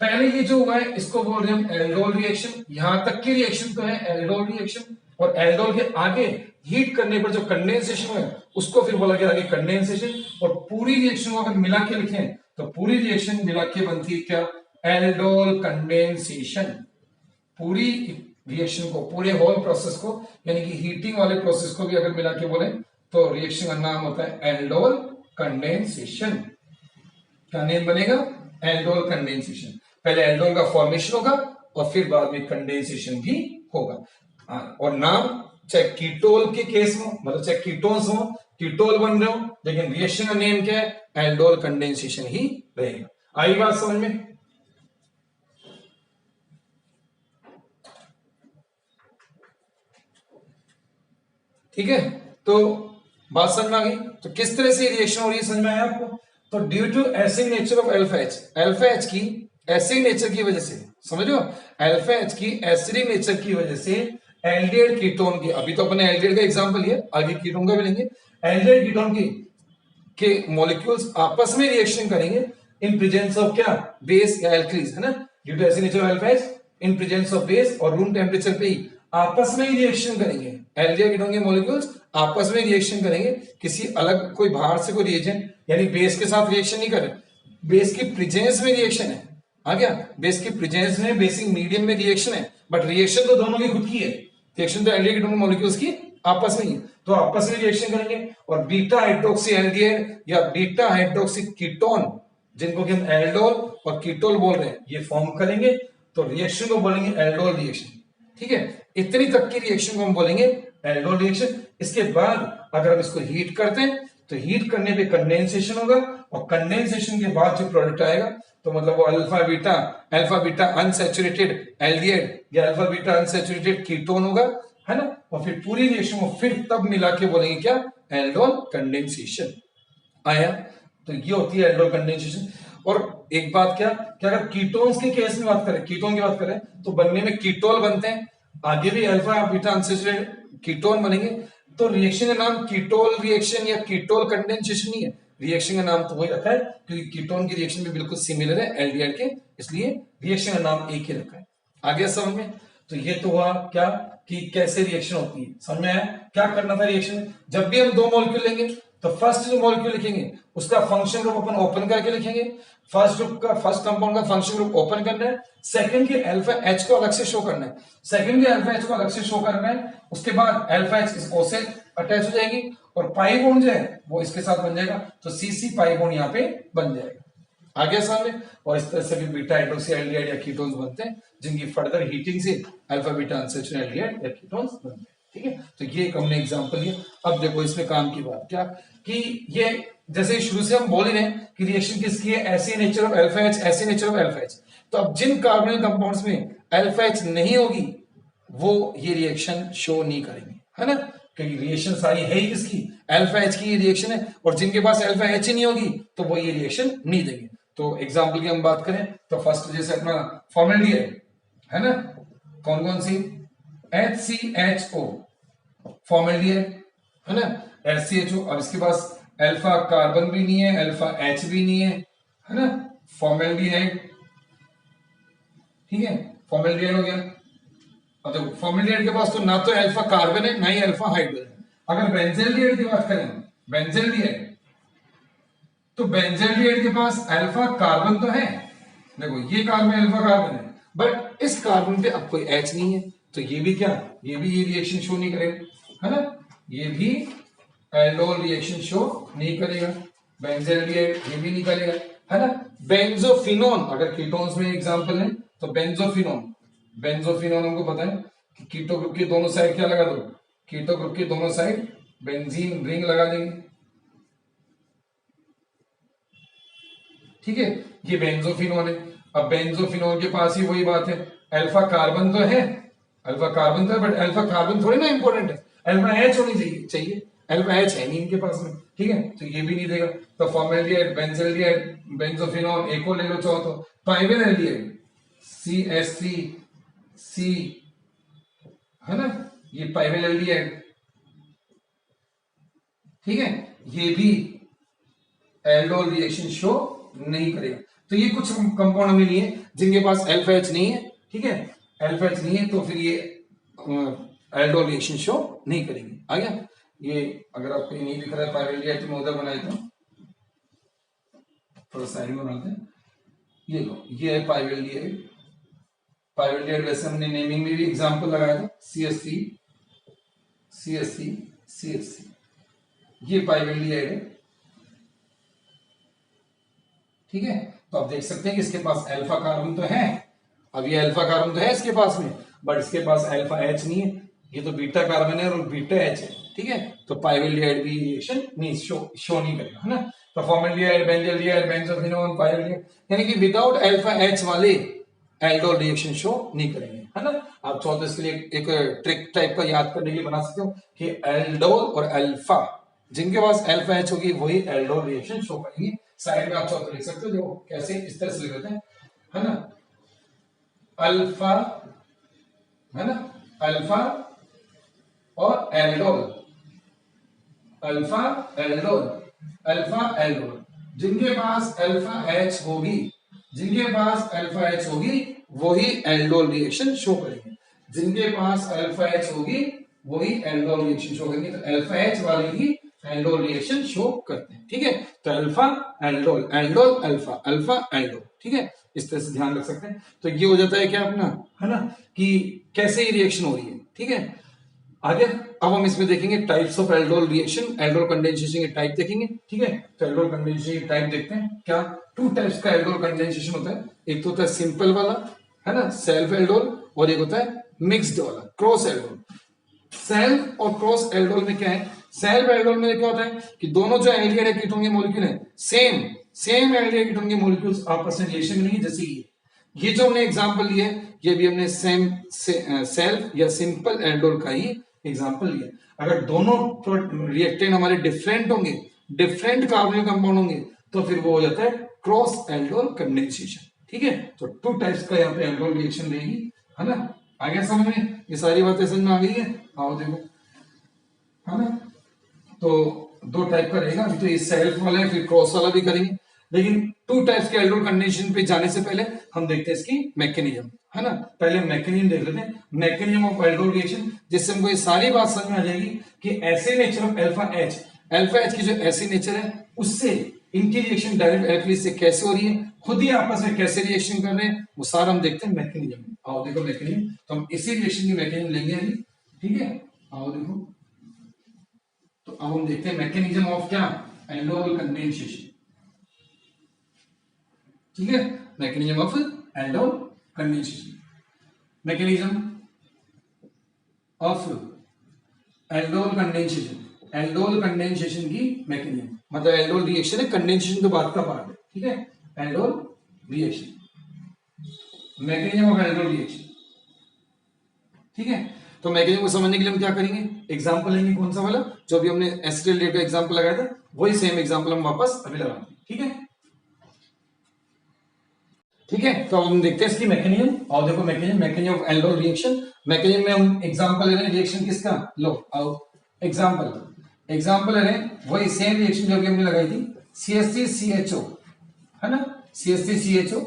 पहले ये जो हुआ है इसको बोल रहे हैं एल्डोल रिएक्शन, यहां तक की रिएक्शन तो है एल्डोल रिएक्शन, और एल्डोल के आगे हीट करने पर जो कंडेंसेशन हुआ है उसको फिर बोला गया आगे कंडेंसेशन। और पूरी रिएक्शन को अगर मिला के लिखें तो पूरी रिएक्शन मिला के बनती है क्या, एल्डोल कंडेंसेशन। पूरी रिएक्शन को, पूरे होल प्रोसेस को, यानी कि हीटिंग वाले प्रोसेस को भी अगर मिला के बोले तो रिएक्शन का नाम होता है एल्डोल कंडेंसेशन। क्या नेम बनेगा, एल्डोल कंडेंसेशन। पहले एल्डोल का फॉर्मेशन होगा और फिर बाद में कंडेंसेशन भी होगा। और नाम चाहे कीटोल के केस में, मतलब चाहे कीटोन्स हो, कीटोल बन रहे हो, लेकिन रिएक्शन का नेम क्या है, एल्डोल कंडेंसेशन ही रहेगा। आई बात समझ में, ठीक है। तो बात समझ में आ गई, तो किस तरह से रिएक्शन हो रही है समझ में आया आपको। तो due to acid nature of alpha H, alpha H की एसिड नेचर की वजह से, समझ रहे हो, अल्फा एच की एसिडिक नेचर की वजह से एल्डिहाइड कीटोन की, अभी तो अपने एल्डिहाइड का एग्जांपल लिया, आगे कीटोन का भी लेंगे। एल्डिहाइड कीटोन की के मॉलिक्यूल्स आपस में रिएक्शन करेंगे इन प्रेजेंस ऑफ क्या, बेस या एल्कलीज, है ना। Due to acid nature of alpha H in presence of base, और रूम टेम्परेचर पे ही आपस में ही रिएक्शन करेंगे। एल्डिहाइड कीटोन के मॉलिक्यूल्स आपस में रिएक्शन करेंगे, किसी अलग कोई बाहर से कोई रिएजेंट यानी बेस के साथ रिएक्शन नहीं करे, बेस की प्रेजेंस में रिएक्शन है। आ गया, बेस की प्रेजेंस में बेसिक मीडियम में रिएक्शन है, बट रिएक्शन तो दोनों की खुद की है, रिएक्शन तो एल्डिहाइड कीटोन मॉलिक्यूल्स की आपस में ही, तो आपस में रिएक्शन करेंगे। और बीटा हाइड्रोक्सी एल्डिहाइड या बीटा हाइड्रोक्सी कीटोन, जिनको कि हम एल्डोल और कीटोल बोल रहे हैं, ये फॉर्म करेंगे, तो रिएक्शन को बोलेंगे एल्डोल रिएक्शन, ठीक है। इतनी तक की रिएक्शन को हम बोलेंगे एल्डोल रिएक्शन। इसके बाद अगर हम इसको हीट करते हैं तो हीट करने पे कंडेंसेशन होगा, और कंडेंसेशन के बाद जो प्रोडक्ट आएगा तो मतलब वो अल्फा बीटा अनसैचुरेटेड एल्डिहाइड या अल्फा बीटा अनसैचुरेटेड कीटोन होगा, है ना। और फिर पूरी रिएक्शन को फिर तब मिला के बोलेंगे क्या, एल्डोल कंडेंसेशन। आया, तो ये होती है एल्डोल कंडेंसेशन। और एक बात क्या कि अगर कीटोन्स के केस में बात करें, कीटोन की बात करें तो बनने में कीटोल बनते हैं, आगे भी अल्फा बीटा अनसैचुरेटेड कीटोन बनेंगे। तो रिएक्शन का नाम कीटोल रिएक्शन या कीटोल कंडेंसेशन नहीं है, रिएक्शन का नाम तो वही रखा है क्योंकि कीटोन की रिएक्शन भी बिल्कुल सिमिलर है एल्डिहाइड के, इसलिए रिएक्शन का नाम एक ही रखा है। आगे समझ में, तो ये तो हुआ क्या कि कैसे रिएक्शन होती है, समझ में आया? क्या करना था रिएक्शन में? जब भी हम दो मॉलिक्यूल लेंगे तो फर्स्ट जो मॉलिक्यूल लिखेंगे उसका फंक्शन ग्रुप अपन ओपन करके लिखेंगे। फर्स्ट ग्रुप का, फर्स्ट कंपाउंड का फंक्शन ग्रुप ओपन करना है, सेकंड के अल्फा एच को अलग से शो करना है, सेकंड के अल्फा एच को अलग से शो करना है। उसके बाद अल्फा एच इस ओ से अटैच हो जाएगी और पाई बॉन्ड जो है वो इसके साथ बन जाएगा, तो सी सी पाई बॉन्ड यहाँ पे बन जाएगा। आगे सामने, और इस तरह से भी बीटा हाइड्रोक्सी एल्डिहाइड या कीटोन्स बनते हैं जिनकी फर्दर हीटिंग से अल्फा बीटा अनसैचुरेटेड एल्डिहाइड या कीटोन्स बनते हैं। ठीक है, तो ये एक हमने एग्जांपल लिया। अब देखो इसमें काम की बात क्या कि ये जैसे शुरू से हम बोल ही रहे हैं कि रिएक्शन किसकी है, ऐसे नेचर ऑफ अल्फा एच, ऐसे नेचर ऑफ अल्फा एच। तो अब जिन कार्बोनिल कंपाउंड्स में अल्फा एच नहीं होगी वो ये रिएक्शन शो नहीं करेंगे, है ना, क्योंकि रिएक्शन सारी है ही किसकी, अल्फा एच की रिएक्शन है, और जिनके पास अल्फा एच ही नहीं होगी तो वो ये रिएक्शन नहीं देंगे। तो एग्जांपल की हम बात करें तो फर्स्ट जैसे अपना फॉर्मेल्डिहाइड है ना, कौन कौन सी, HCHO फॉर्मेल्डिहाइड है ना, HCHO। अब इसके पास अल्फा कार्बन भी नहीं है, अल्फा एच भी नहीं है ना, फॉर्मेल्डिहाइड। ठीक है, फॉर्मेल्डिहाइड हो गया। अब देखो फॉर्मेल्डिहाइड के पास तो ना तो अल्फा कार्बन है ना ही अल्फा हाइड्रोजन है। अगर बेंजल्डिहाइड की बात करें, बेंजल्डिहाइड, तो बेंजल्डिहाइड के पास अल्फा कार्बन तो है, देखो ये कार्बन अल्फा कार्बन है, बट इस कार्बन पे अब कोई एच नहीं है, तो ये भी क्या, ये भी ये रिएक्शन शो नहीं करेगा, है ना, ये भी एल्डोल रिएक्शन शो नहीं करेगा। बेंजल्डिहाइड ये भी नहीं करेगा, है ना। बेंजोफिनोन अगर कीटोन्स में एग्जांपल है तो बेंजोफिनोन, बेंजोफिनोन हमको पता है कि कीटो ग्रुप के दोनों साइड क्या लगा दो, कीटो ग्रुप के दोनों साइड बेंजीन रिंग लगा देंगे। ठीक है, ये बेंजोफिनोन है। अब बेंजोफिनोन के पास ही वही बात है, अल्फा कार्बन तो है, अल्फा कार्बन तो है, बट अल्फा कार्बन थोड़ी ना इंपॉर्टेंट है, अल्फा एच होनी चाहिए, अल्फा एच है नहीं इनके पास में। ठीक है, तो ये भी नहीं देगा। तो फॉर्मेल्डिहाइड, बेंजल्डिहाइड, बेंजोफिनोन, एक और ले लो चाहो तो पाइवेनल्डिहाइड, CH3 C, है ना, ये पाइवेनल्डिहाइड। ठीक है, ये भी एल्डोल रिएक्शन शो नहीं करेगा। तो ये कुछ कंपाउंड हमें लिए जिनके पास अल्फा एच नहीं है। ठीक है, अल्फा एच नहीं है तो फिर ये एल्डोल रिएक्शन शो नहीं करेंगे। आ गया ये, अगर आपको ये नहीं दिख रहा है पाइवेनल्डिहाइड तो मैं उधर बना देता हूं, थोड़ा साइड में बनाते हैं। ये लो, ये है पाइवेनल्डिहाइड। पाइवेनल्डिहाइड वैसे हमने नेमिंग में भी एग्जांपल लगाया था, CH3 CH3 CH3, ये पाइवेनल्डिहाइड है। ठीक है, तो आप देख सकते हैं कि इसके पास अल्फा कार्बन तो है, अब ये अल्फा कार्बन तो है इसके पास में, बट इसके पास अल्फा एच नहीं है, ये तो बीटा कार्बन है और बीटा एच है। ठीक है, तो पाइवेनल्डिहाइड भी रिएक्शन नहीं शो नहीं करेगा, है ना। तो फॉर्मेल्डिहाइड, बेंजल्डिहाइड, बेंजोफिनोन, पाइवेनल्डिहाइड, यानी कि विदाउट अल्फा एच वाले एल्डोल रिएक्शन शो नहीं करेंगे, है ना। आप चाहो तो इसके लिए एक ट्रिक टाइप का याद करने के लिए बना सकते हो कि एल्डोल और अल्फा, जिनके पास अल्फा एच होगी वही एल्डोल रिएक्शन शो करेंगे। साइड में आप चाहो तो लिख सकते हो, जो कैसे इस तरह से लिख देते हैं, है ना, अल्फा, है ना, अल्फा और aldol, alpha aldol, alpha aldol. जिनके पास अल्फा एच होगी, जिनके पास अल्फा एच होगी वही एल्डोल रिएक्शन शो करेंगे, जिनके पास अल्फा एच होगी वही एल्डोल रिएक्शन शो करेंगे। तो अल्फा एच वाले ही एल्डोल रिएक्शन शो करते हैं। ठीक है, तो alpha aldol, aldol alpha, alpha aldol. ठीक है, इस तरह से ध्यान रख सकते हैं। तो ये हो जाता है क्या अपना, है ना, कि कैसे ये रिएक्शन हो रही है। ठीक है, आगे अब हम इसमें देखेंगे types of aldol reaction, aldol condensation के टाइप देखेंगे। ठीक है, तो एल्डोल कंडेंसेशन के टाइप देखते हैं। क्या, टू टाइप्स का एल्डोल कंडेंसेशन होता है, एक तो होता है सिंपल वाला, है ना, सेल्फ एल्डोल, और एक होता है मिक्स्ड वाला, क्रॉस एल्डोल। सेल्फ और क्रॉस एल्डोल में क्या है, सेल्फ एल्डोल में क्या होता है कि दोनों जो एल्डिहाइड या कीटोन के मॉलिक्यूल है सेम एल्डिहाइड कीटोन के मॉलिक्यूल्स आपस में रिएक्शन करेंगे। जैसे ये जो हमने एग्जांपल लिए, ये भी हमने सेम सेल्फ या सिंपल एल्डोल का ही एग्जांपल लिया। अगर दोनों रिएक्टेंट हमारे डिफरेंट होंगे, डिफरेंट कार्बोनिल कंपाउंड होंगे, तो फिर वो हो जाता है क्रॉस एल्डोल कंडेंसेशन। ठीक है, तो टू टाइप्स का यहाँ पे एल्डोल रिएक्शन रहेगी, है ना। आगे समझ में, ये सारी बातें समझ में आ गई है। आओ देखो, है ना, तो दो टाइप का रहेगा, अभी तो ये सेल्फ वाला है, फिर क्रॉस वाला भी करेंगे। लेकिन टू टाइप्स के एल्डोल कंडीशन पे जाने से पहले हम देखते हैं इसकी मैकेनिज्म, है ना। पहले मैकेनिज्म देख लेते हैं, मैकेनिज्म ऑफ एल्डोल रिएक्शन, जिससे हमको ये सारी बात समझ में आ जाएगी कि ऐसे नेचर ऑफ अल्फा एच की जो ऐसी नेचर है उससे इनकी रिएक्शन डायरेक्ट एल्कली से कैसे हो रही है, खुद ही आपस में कैसे रिएक्शन कर रहे हैं, वो सारा हम देखते हैं मैकेनिज्म में। आओ देखो मैकेनिज्म, तो हम इसी रिएक्शन की मैकेनिज्म लेंगे अभी, ठीक है। आओ देखो, तो अब हम देखते हैं मैकेनिज्म ऑफ क्या, एल्डोल कंडेंसेशन, ठीक है। Mechanism of aldol condensation, mechanism of aldol condensation, aldol condensation की मैकेनिज्म, मतलब एल्डोल रिएक्शन है, कंडेंसेशन तो बात का पार्ट है, ठीक है। Aldol reaction, mechanism of aldol reaction, ठीक है। तो मैकेनिज्म को समझने के लिए हम क्या करेंगे, एग्जांपल लेंगे, कौन सा वाला, जो अभी हमने एसिटिल्डेट का एग्जांपल लगाया था, वही सेम एग्जांपल हम वापस अभी लगाएंगे, ठीक है। ठीक है, तो अब हम देखते हैं इसकी मैकेनिज्म। और देखो mechanism of aldol reaction, mechanism में हम एग्जांपल ले रहे हैं रिएक्शन किसका, लो आओ एग्जांपल ले रहे हैं वही सेम रिएक्शन जो अभी हमने लगाई थी, CH3CHO, है ना, CH3CHO,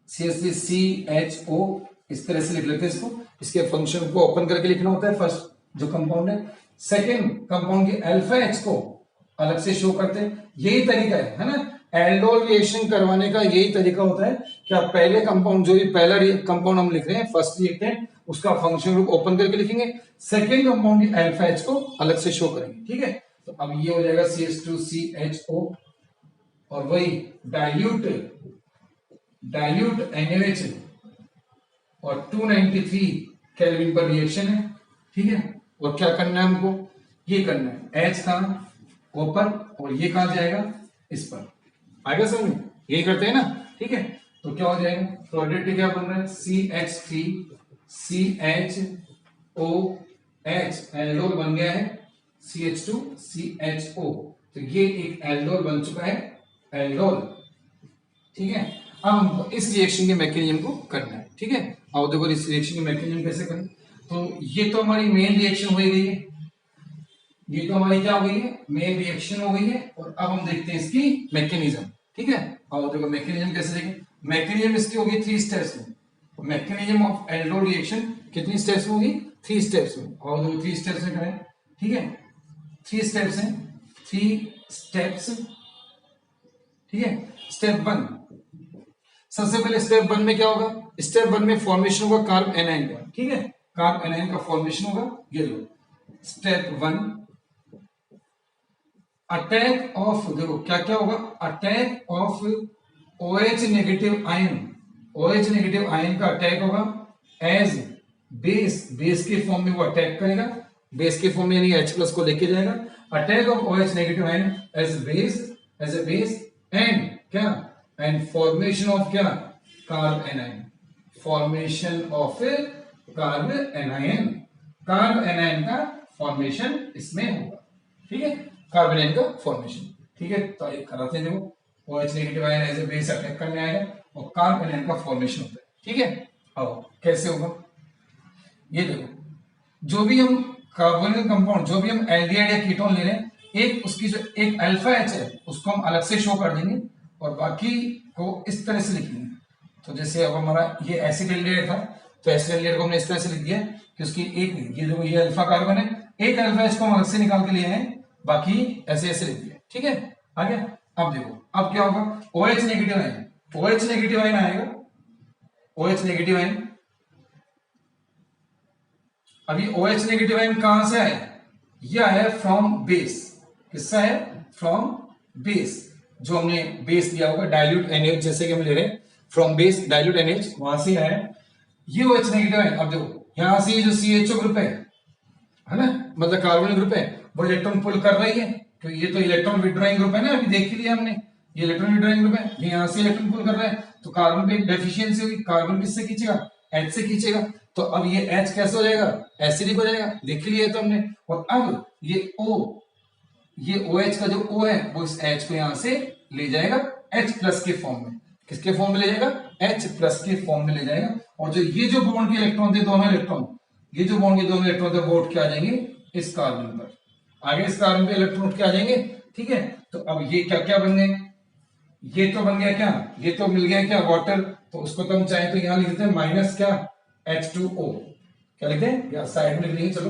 CH3CHO, इस तरह से लिख लेते हैं इसको, इसके फंक्शन को ओपन करके लिखना होता है फर्स्ट जो कंपाउंड है, सेकेंड कंपाउंड की अल्फा एच को अलग से शो करते हैं, यही तरीका है ना। एल्डोल रिएक्शन करवाने का यही तरीका होता है कि आप पहले कंपाउंड, जो भी पहला कंपाउंड हम लिख रहे हैं, फर्स्ट लिखते हैं, उसका फंक्शन ग्रुप ओपन करके लिखेंगे, सेकेंड कंपाउंड की अल्फा एच को अलग से शो करेंगे, ठीक है। तो अब ये हो जाएगा CH2CHO, और वही डाइल्यूट NaOH और 293 केल्विन पर रिएक्शन है, ठीक है। और क्या करना है हमको, ये करना है, H कहां ऊपर और ये कहां जाएगा, इस पर आएगा समझ में, यही करते हैं ना, ठीक है। तो क्या हो जाएगा, प्रोडक्ट क्या बन रहा है, CH3CHOH, एल्डोल बन गया है CH2CHO, तो ये एक एल्डोल बन चुका है, एल्डोल, ठीक है। अब हमको इस रिएक्शन के मैकेनिज्म को करना है, ठीक है। अब देखो इस रिएक्शन के मैकेनिज्म कैसे करें, तो ये तो हमारी मेन रिएक्शन हो गई है, ये तो हमारी क्या हो गई है, मेन रिएक्शन हो गई है, और अब हम देखते हैं इसकी मैकेनिज्म, ठीक है। अब देखो मैकेनिज्म कैसे देखें, मैकेनिज्म इसकी होगी 3 स्टेप्स में, मैकेनिज्म ऑफ एल्डोल रिएक्शन कितनी स्टेप्स में होगी, 3 स्टेप्स में, और देखो 3 स्टेप्स में करें, ठीक है, 3 स्टेप्स हैं, 3 स्टेप्स, ठीक है। स्टेप 1, सबसे पहले स्टेप 1 में क्या होगा, स्टेप 1 में फॉर्मेशन होगा कार्ब एनाइन का, ठीक है, कार्ब एनाइन का फॉर्मेशन होगा, ये लो स्टेप 1, अटैक ऑफ, देखो क्या क्या होगा, attack of OH negative ion, OH negative ion का अटैक होगा एज बेस के फॉर्म में वो अटैक करेगा, बेस के फॉर्म में यानी H+ को लेके जाएगा, attack of OH negative ion as a base and क्या, एंड फॉर्मेशन ऑफ क्या, carbanion, formation of carbanion, carbanion का फॉर्मेशन इसमें होगा, ठीक है, कार्बन एनाइन का फॉर्मेशन, ठीक है। तो एक कराते हैं, देखो OH negative ion as a base attack करने आएगा और कार्बन एनाइन का फॉर्मेशन होता है, ठीक है। अब कैसे होगा, ये देखो, जो भी हम कार्बोनिल कंपाउंड, जो भी हम एल्डिहाइड या कीटोन ले रहे हैं, एक उसकी जो एक अल्फा एच है उसको हम अलग से शो कर देंगे और बाकी को इस तरह से लिख लेंगे। तो जैसे अब हमारा ये एसिड एल्डिहाइड था, तो एसिड एल्डिहाइड को हमने इस तरह से लिख दिया कि उसकी एक, ये जो ये अल्फा कार्बन है, एक अल्फा एच को हम अलग से निकाल के लिए हैं, बाकी ऐसे ऐसे लिख दिया, ठीक है, आ गया। अब देखो अब क्या होगा, OH negative ion, OH negative ion आएगा, OH नेगेटिव आयन, अभी OH नेगेटिव आयन कहां से आया, यह आया फ्रॉम बेस, किससा है, फ्रॉम बेस, जो हमने बेस लिया होगा डाइल्यूट NaOH, जैसे कि हम ले रहे हैं फ्रॉम बेस डाइल्यूट NaOH, वहां से आया ये OH नेगेटिव आयन। अब देखो यहां से ये जो CHO ग्रुप है ना, मतलब कार्बोनिल ग्रुप है, वो इलेक्ट्रॉन पुल कर रही है, तो ये तो इलेक्ट्रॉन विड्रॉइंग ग्रुप है ना, अभी देख लिया हमने, ये इलेक्ट्रॉन विड्रॉइंग ग्रुप है, ये यहां से इलेक्ट्रॉन पुल कर रहा है, तो कार्बन पे डेफिशिएंसी होगी, कार्बन किससे खींचेगा, H से खींचेगा, तो अब ये H कैसे हो जाएगा, एसिडिक हो जाएगा, देख लिया तो हमने। और अब ये O, ये OH का जो O है वो इस H को यहां से ले जाएगा H+ के फॉर्म में, किसके फॉर्म में ले जाएगा, H+ के फॉर्म में ले जाएगा, और जो ये जो बॉन्ड के इलेक्ट्रॉन थे, दोनों इलेक्ट्रॉन, ये जो बॉन्ड के दोनों इलेक्ट्रॉन थे वो उठ के आ जाएंगे इस कार्बन पर, आगे इस कार्बन पे इलेक्ट्रॉन उठ के आ जाएंगे, ठीक है। तो अब ये क्या क्या बन गए, ये तो बन गया क्या, ये तो मिल गया क्या वाटर, तो उसको तो हम चाहे तो यहां लिख देते हैं माइनस क्या H2O, क्या लिखते हैं या साइड में लिख लेंगे चलो,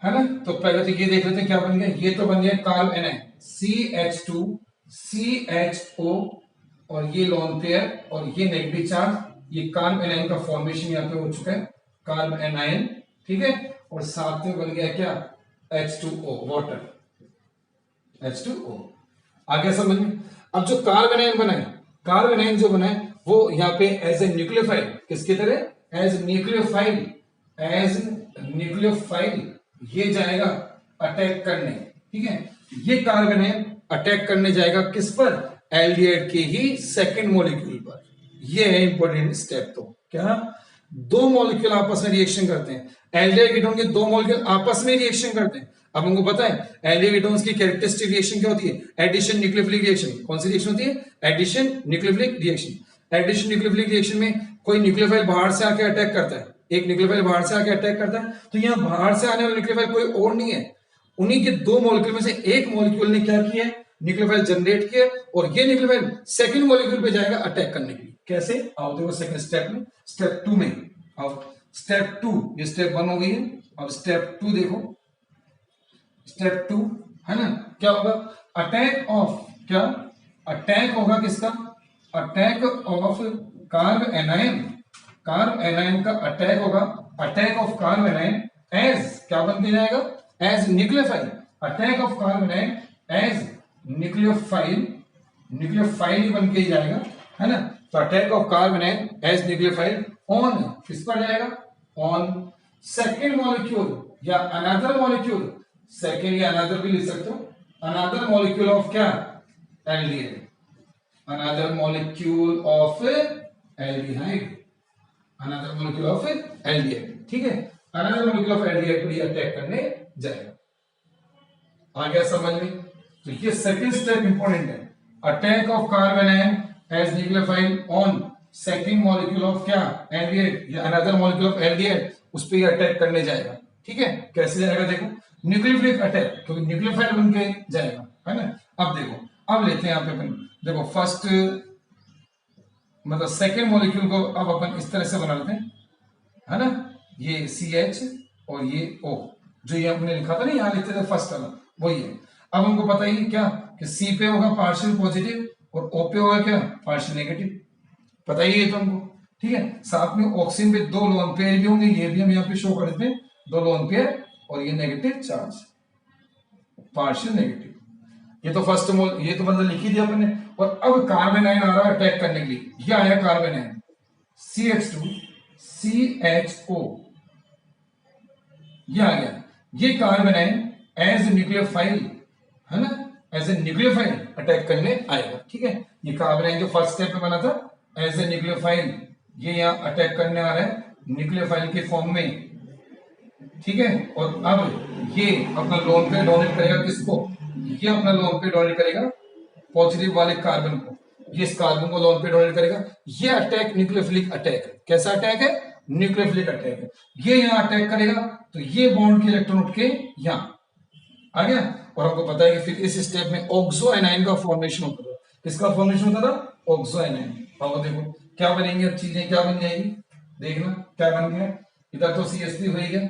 है ना। तो पहले तो ये देख लेते हैं क्या बन गया, ये तो बन गया कार्ब एनायन CH2 CHO, और ये लोन पेयर और ये नेगेटिव चार्ज, ये कार्ब एनायन का फॉर्मेशन यहाँ पे हो चुका है, कार्ब एनायन, ठीक है। और साथ में बन गया क्या H2O वाटर, H2O। आगे समझ में। अब जो कार्ब एनायन बना है, कार्ब एनायन जो बना है वो यहाँ पे एज ए न्यूक्लियोफाइल, किसकी तरह, एज न्यूक्लियोफाइल, एज न्यूक्लियोफाइल ये जाएगा अटैक करने, ठीक है। ये कार्ब एनायन अटैक करने जाएगा किस पर, एल्डिहाइड के ही सेकंड मॉलिक्यूल पर। ये है इंपॉर्टेंट स्टेप। तो क्या, दो मॉलिक्यूल आपस में रिएक्शन करते हैं, एल्डिहाइड कीटोन के दो मॉलिक्यूल आपस में रिएक्शन करते हैं। अब हमको पता है एल्डिहाइड कीटोन्स की कैरेक्टरिस्टिक रिएक्शन क्या होती है, एडिशन न्यूक्लियोफिलिक रिएक्शन। कौन सी रिएक्शन होती है, addition nucleophilic reaction. Addition nucleophilic reaction में कोई न्यूक्लियोफाइल बाहर से आके अटैक करता है, एक न्यूक्लियोफाइल बाहर से आके अटैक करता है, तो यहाँ बाहर से आने वाला न्यूक्लियोफाइल कोई और नहीं है, उन्हीं के दो मॉलिक्यूल में से एक मॉलिक्यूल ने क्या किया है, न्यूक्लियोफाइल जनरेट किया, और ये न्यूक्लियोफाइल सेकंड मॉलिक्यूल पे जाएगा अटैक करने के लिए। कैसे, आओ देखो सेकंड स्टेप में, स्टेप 2 में अब स्टेप 2, ये स्टेप 1 हो गई है, अब स्टेप 2 देखो, स्टेप 2 है ना, क्या होगा, अटैक ऑफ, क्या अटैक होगा किसका, attack of carbanion, carbanion का अटैक होगा, attack of carbanion as क्या बन के जाएगा, as nucleophile, attack of carbanion as nucleophile, nucleophile ही बन के ही जाएगा, है ना। तो attack of carbanion as nucleophile on किस पर जाएगा, ऑन सेकेंड मॉलिक्यूल या अनदर मॉलिक्यूल, सेकेंड या अनदर भी लिख सकते हो, अनदर मॉलिक्यूल ऑफ क्या, aldehyde, another molecule of aldehyde, another molecule of aldehyde, ठीक है, अनदर मॉलिक्यूल ऑफ एल्डिहाइड पर अटैक करने जाएगा। आ गया समझ में। तो ये सेकंड स्टेप इंपॉर्टेंट है, attack of carbanion as nucleophile on second molecule of क्या, एल्डिहाइड या अनदर मॉलिक्यूल ऑफ एल्डिहाइड, उस पर अटैक करने जाएगा, ठीक है। कैसे जाएगा देखो, न्यूक्लियोफिलिक अटैक, क्योंकि न्यूक्लियोफाइल बन के जाएगा, है ना। अब देखो, अब लेते हैं यहाँ पे अपन, देखो फर्स्ट मतलब सेकेंड मॉलिक्यूल को अब अपन इस तरह से बना लेते हैं, है ना, ये CH और ये O, जो ये हमने लिखा था ना यहाँ लिखते थे फर्स्ट वाला, वही है। अब हमको पता ही क्या कि C पे होगा पार्शियल पॉजिटिव और O पे होगा क्या, पार्शियल नेगेटिव, पता ही है तो हमको, ठीक है। साथ में ऑक्सीजन पे दो लोन पेयर भी होंगे, ये भी हम यहाँ पे शो कर देते हैं, दो लोन पेयर और ये नेगेटिव चार्ज, पार्शियल नेगेटिव। ये तो फर्स्ट मोल, ये तो मतलब लिख ही दिया अपने। और अब कार्बन आयन आ रहा है अटैक करने के लिए, ये आया कार्बन आयन CH2 CHO, ये आ गया, ये कार्बन आयन एज न्यूक्लियोफाइल, है ना, एज ए न्यूक्लियोफाइल अटैक करने आएगा, ठीक है। ये कार्बन आयन जो फर्स्ट स्टेप में बना था एज ए न्यूक्लियोफाइल, ये यहाँ अटैक करने आ रहा है न्यूक्लियोफाइल के फॉर्म में, ठीक है। और अब ये अपना लोन पे डोनेट करेगा किसको, ये अपना लोन पे डोनेट करेगा पॉजिटिव वाले कार्बन को, ये इस कार्बन को लोन पे डोनेट करेगा। ये अटैक न्यूक्लियोफिलिक अटैक है, कैसा अटैक है, न्यूक्लियोफिलिक अटैक है। ये यहाँ अटैक करेगा तो ये बॉन्ड के इलेक्ट्रॉन उठ के यहाँ आ गया, और आपको पता है कि फिर इस स्टेप में ऑक्सो एनाइन का फॉर्मेशन होता था, किसका फॉर्मेशन होता था, ऑक्सो एनाइन। अब देखो क्या बनेंगे, अब चीजें क्या बन जाएगी, देखना क्या बन गया, इधर तो CH3 हो गया,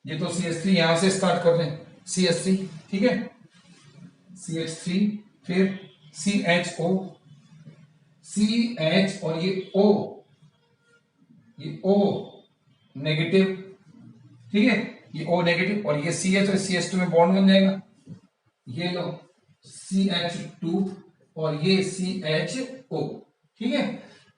ये तो CH3 यहां से स्टार्ट कर रहे हैं, CH3, ठीक है, CH3, फिर CHO, CH और ये O नेगेटिव, ठीक है, ये O नेगेटिव, और ये CH और CH2 में बॉन्ड बन जाएगा, ये लो CH2 और ये CHO, ठीक है।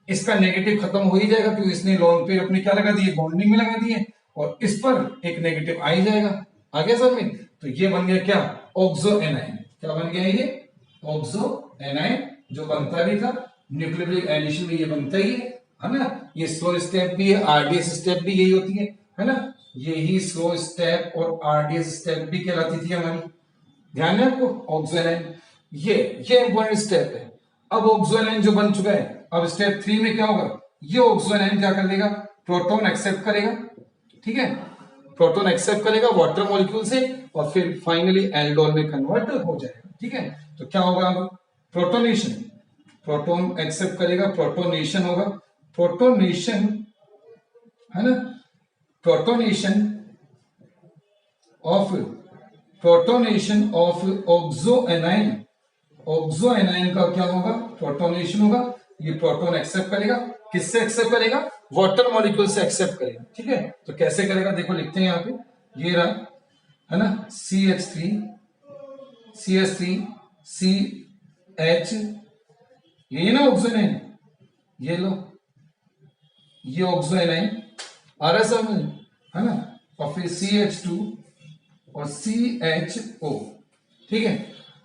इसका नेगेटिव खत्म हो ही जाएगा क्योंकि इसने लोन पे अपने क्या लगा दिए, बॉन्डिंग में लगा दिए, और इस पर एक नेगेटिव आ ही जाएगा, आगे सर में। तो ये बन गया क्या, ऑक्सो एनाइन, क्या बन गया ये, ऑक्सो एनाइन, जो बनता भी था न्यूक्लियोफिलिक एडिशन में, ये बनता ही है ना। ये स्लो स्टेप भी है, RDS स्टेप भी यही होती है ना, यही स्लो स्टेप और RDS स्टेप भी कहलाती थी हमारी, ध्यान है आपको, ऑक्सो एनाइन, ये इंपॉर्टेंट स्टेप है। अब ऑक्सो एनाइन जो बन चुका है, अब स्टेप 3 में क्या होगा, ये ऑक्सो एनाइन क्या कर लेगा, प्रोटॉन एक्सेप्ट करेगा, ठीक है, प्रोटॉन एक्सेप्ट करेगा वाटर मॉलिक्यूल से, और फिर फाइनली एल्डोल में कन्वर्ट हो जाएगा, ठीक है। तो क्या होगा, प्रोटोनेशन, प्रोटॉन एक्सेप्ट करेगा, प्रोटोनेशन होगा, प्रोटोनेशन है ना, protonation of oxo A9, oxo A9 का क्या होगा, प्रोटोनेशन होगा। ये प्रोटॉन एक्सेप्ट करेगा, किससे एक्सेप्ट करेगा, वाटर मॉलिक्यूल से एक्सेप्ट करेगा। ठीक है, तो कैसे करेगा देखो, लिखते हैं यहाँ पे, ये रहा है ना, CH3 CH, ये ना ऑक्सो एनाइन, ये लो, ये ऑक्सो एनाइन आ रहा है समझ, है ना, और फिर CH2 और CHO। ठीक है,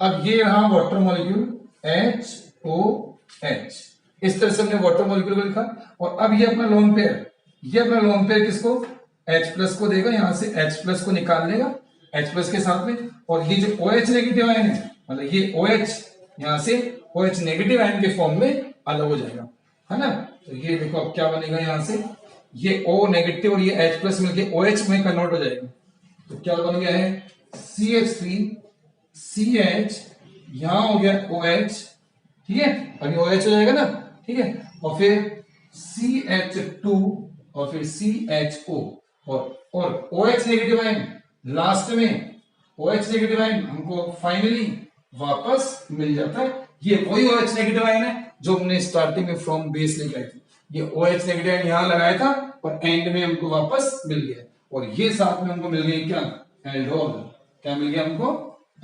अब ये रहा वाटर मॉलिक्यूल HOH, इस तरह से हमने वाटर मॉलिक्यूल को लिखा। और अब ये अपना लोन पेयर, ये अपना लोन पेयर किसको, H+ को देगा, यहां से H+ को निकाल लेगा H+ के साथ में, और ये जो OH नेगेटिव आयन है, मतलब ये OH यहां से OH नेगेटिव आयन के फॉर्म में अलग हो जाएगा, है ना। तो ये देखो अब क्या बनेगा, यहां से ये O नेगेटिव और ये H+ मिलके OH में कन्वर्ट हो जाएगा। तो क्या बन गया है, CH3 CH, यहां हो गया OH, ठीक है, अभी OH हो जाएगा ना, ठीक है, और फिर CH2 और फिर CHO, और OH नेगेटिव आयन लास्ट में, OH नेगेटिव आयन हमको फाइनली वापस मिल जाता है। ये वही OH नेगेटिव आयन है जो हमने स्टार्टिंग में फ्रॉम बेस लेके आई थी, ये OH नेगेटिव आयन यहां लगाया था और एंड में हमको वापस मिल गया, और ये साथ में हमको मिल गई क्या, एल्डोल। क्या मिल गया हमको,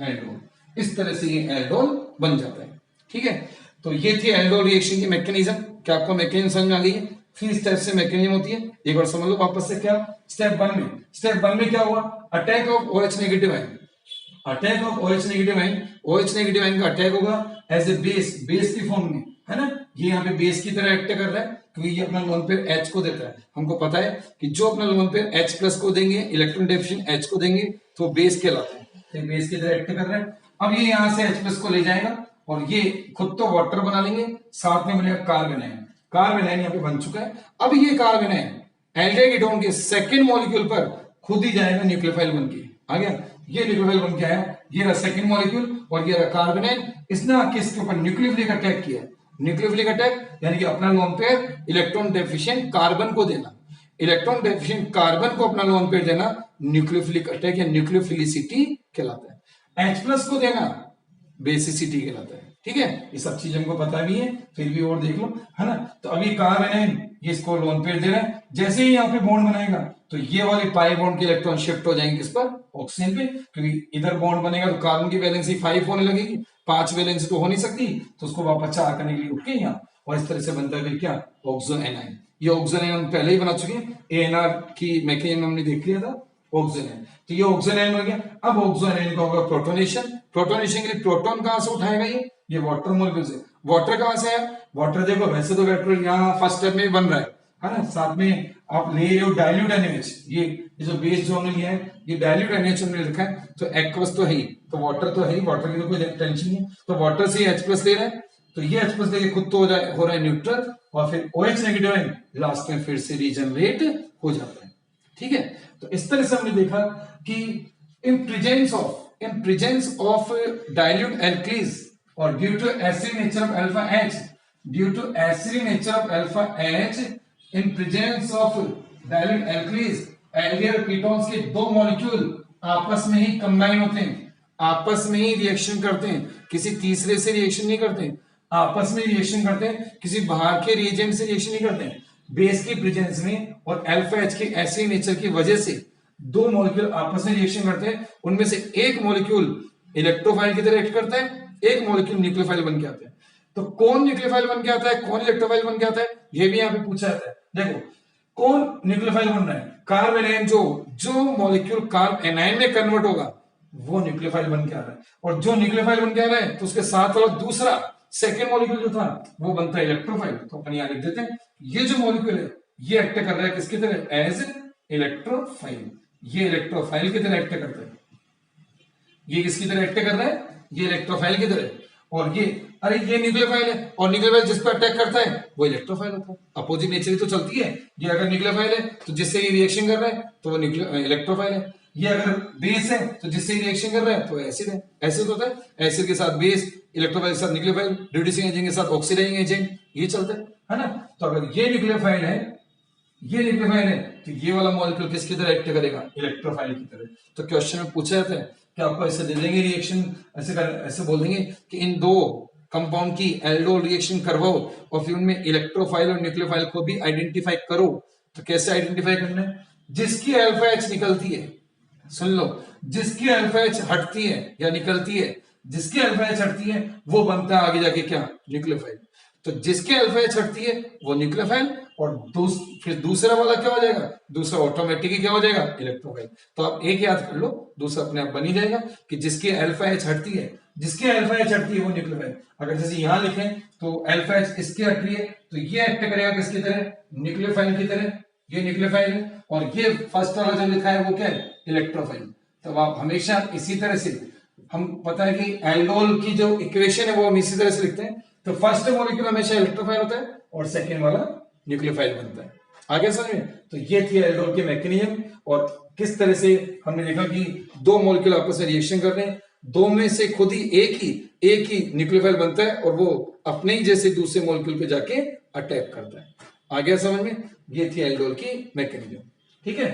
एल्डोल। इस तरह से ये एल्डोल बन जाता है। ठीक है, तो ये थी एल्डोल रिएक्शन की मैकेनिज्म। क्या आपको मैकेनिज्म समझ में आ गई है? 3 स्टेप से मैकेनिज्म होती है, एक बार समझ लो वापस से। क्या स्टेप 1 में क्या हुआ, attack of OH negative ion, attack of OH negative ion, OH negative ion का अटैक होगा एज ए बेस की फॉर्म में, है ना। ये यहाँ पे बेस की तरह एक्ट कर रहा है क्योंकि ये अपना लोन पेयर H को देता है। हमको पता है कि जो अपना लोन पेयर H+ को देंगे, इलेक्ट्रॉन डेफिशिएंट H को देंगे, तो बेस कहलाता है, तो बेस की तरह एक्ट कर रहा है। अब ये यहाँ से H+ को ले जाएगा और ये खुद तो वाटर बना लेंगे, साथ में बनेगा कार्बन आयन। कार्बन आयन यहाँ पे बन चुका है। अब ये कार्बन आयन एल्डिहाइड के सेकेंड मॉलिक्यूल पर खुद ही जाएगा न्यूक्लियोफाइल बन के, आ गया, ये न्यूक्लियोफाइल बन के आया, ये रहा सेकंड मॉलिक्यूल और ये रहा कार्बन आयन। इसने आके इसके ऊपर न्यूक्लियोफिलिक अटैक किया। न्यूक्लियोफिलिक अटैक यानी कि अपना lone pair electron deficient carbon को देना, इलेक्ट्रॉन डेफिशिएंट कार्बन को अपना लोन पेयर देना न्यूक्लियोफिलिक अटैक या न्यूक्लियोफिलिसिटी कहलाता है। H+ को देना बेसिसिटी कहलाता है। ठीक है, ये सब चीज हमको पता भी है, फिर भी और देख लो, है ना। तो अभी कार्बन आयन ये इसको लोन पेयर दे रहा है, जैसे ही यहाँ पे बॉन्ड बनाएगा तो ये वाले पाई बॉन्ड के इलेक्ट्रॉन शिफ्ट हो जाएंगे किस पर, ऑक्सीजन पे, क्योंकि इधर बॉन्ड बनेगा तो कार्बन की वैलेंसी 5 होने लगेगी, 5 वैलेंसी तो हो नहीं सकती, तो उसको वापस 4 करने के लिए उठ के यहाँ, और इस तरह से बनता है क्या, ऑक्सो एनाइन। ये ऑक्सो एनाइन हम पहले ही बना चुके हैं, ANR की मैकेनिज्म हमने देख लिया था, ऑक्सो एनाइन। तो ये ऑक्सो एनाइन हो गया। अब ऑक्सो एनाइन का होगा प्रोटोनेशन। प्रोटोनेशन के लिए प्रोटॉन कहां से उठाएगा, ये वाटर मॉलिक्यूल से। वाटर कहां से है, वाटर देखो वैसे तो वाटर यहाँ फर्स्ट स्टेप में बन रहा है ना, साथ में आप ले रहे हो डाइल्यूट NaOH, ये जो बेस जो हमने लिया है ये डाइल्यूट NaOH हमने लिखा है, तो एक्वस तो है ही, तो वाटर तो है ही, वाटर की तो कोई टेंशन नहीं है, तो वाटर से H+ ले रहा है, तो ये H+ लेके खुद तो हो रहा है न्यूट्रल, और फिर OH नेगेटिव है लास्ट में फिर से रीजनरेट हो जाता है। ठीक है, तो इस तरह से हमने देखा कि इन प्रेजेंस ऑफ डाइल्यूट एल्कीज और due to acidic nature of alpha H, due to acidic nature of alpha H in presence of dilute एल्कीज, एल्डिहाइड कीटोन्स के दो मॉलिक्यूल आपस में ही कंबाइन होते हैं, आपस में ही रिएक्शन करते हैं, किसी तीसरे से रिएक्शन नहीं करते, आपस में रिएक्शन करते हैं, किसी बाहर के रिएजेंट से रिएक्शन नहीं करते हैं। बेस की प्रेजेंस में और अल्फा H के एसिडिक नेचर की वजह से दो मॉलिक्यूल आपस में रिएक्शन करते हैं, उनमें से एक मॉलिक्यूल इलेक्ट्रोफाइल की तरह एक्ट करता है, एक मॉलिक्यूल न्यूक्लियोफाइल बन के आता है। तो कौन न्यूक्लियोफाइल बन के आता है, कौन इलेक्ट्रोफाइल बन के आता है, ये भी यहाँ पे पूछा जाता है। देखो कौन न्यूक्लियोफाइल बन रहा है, कार्बन आयन, जो मॉलिक्यूल कार्ब एनाइन में कन्वर्ट होगा वो न्यूक्लियोफाइल बन के आ रहा है, और जो न्यूक्लियोफाइल बन के आ रहा है तो उसके साथ वाला दूसरा सेकेंड मॉलिक्यूल जो था वो बनता है इलेक्ट्रोफाइल। तो अपन यहाँ लिख देते हैं, ये जो मॉलिक्यूल है ये एक्ट कर रहा है किसकी तरह, एज इलेक्ट्रोफाइल, ये इलेक्ट्रोफाइल की तरह एक्ट करता है। ये किसकी तरह एक्ट कर रहा है, ये इलेक्ट्रोफाइल की तरह, और ये अरे ये न्यूक्लियोफाइल है, और न्यूक्लियोफाइल जिस पर अटैक करता है वो इलेक्ट्रोफाइल होता है। अपोजिट नेचर तो चलती है, ये अगर न्यूक्लियोफाइल है तो जिससे ये रिएक्शन कर रहा है तो वो इलेक्ट्रोफाइल है। ये अगर बेस है तो जिससे रिएक्शन कर रहा है तो एसिड है। एसिड होता है एसिड के साथ बेस, इलेक्ट्रोफाइल के साथ न्यूक्लियोफाइल, रिड्यूसिंग एजेंट के साथ ऑक्सीडाइजिंग एजेंट, ये चलता है ना। तो अगर ये न्यूक्लियोफाइल है, ये न्यूक्लियोफाइल है, तो ये वाला मॉलिक्यूल किसकी तरह एक्ट करेगा, इलेक्ट्रोफाइल की तरह। तो क्वेश्चन में पूछा जाता है कि आपको ऐसे दे देंगे रिएक्शन, ऐसे बोल देंगे कि इन दो कंपाउंड की एल्डोल रिएक्शन करवाओ और फिर उनमें इलेक्ट्रोफाइल और न्यूक्लियोफाइल को भी आइडेंटिफाई करो। तो कैसे आइडेंटिफाई करना है, जिसकी अल्फा एच निकलती है, सुन लो, जिसकी अल्फा एच हटती है या निकलती है, जिसकी अल्फा एच हटती है वो बनता है आगे जाके क्या, न्यूक्लियोफाइल। तो जिसके अल्फा एच हटती है वो न्यूक्लियोफाइल, और फिर दूसरा वाला क्या हो जाएगा, दूसरा ऑटोमेटिकली क्या हो जाएगा, इलेक्ट्रोफाइल। तो आप एक याद कर लो, दूसरा अपने आप बन ही जाएगा कि जिसकी अल्फा एच हटती है, जिसकी अल्फा एच हटती है वो न्यूक्लियोफाइल। अगर जैसे यहां लिखें तो अल्फा एच इसकी हट रही है तो ये एक्ट करेगा किसकी तरह, न्यूक्लियोफाइल की तरह, ये न्यूक्लियोफाइल है, और ये फर्स्ट वाला जो लिखा है वो क्या है, इलेक्ट्रोफाइल। तो आप हमेशा इसी तरह से, हम पता है कि एल्डोल की जो इक्वेशन है वो हम इसी तरह से लिखते हैं। तो फर्स्ट मॉलिक्यूल हमेशा इलेक्ट्रोफाइल होता है और सेकेंड वाला न्यूक्लियोफाइल बनता है। आगे समझ में। तो ये थी एल्डोल के मैकेनिज्म, और किस तरह से हमने देखा कि दो मॉलिक्यूल आपस में रिएक्शन कर रहे हैं, दो में से खुद ही एक ही न्यूक्लियोफाइल बनता है और वो अपने ही जैसे दूसरे मॉलिक्यूल पे जाके अटैक करता है। आ गया समझ में। ये थी एल्डोल की मैकेनिज्म, ठीक है।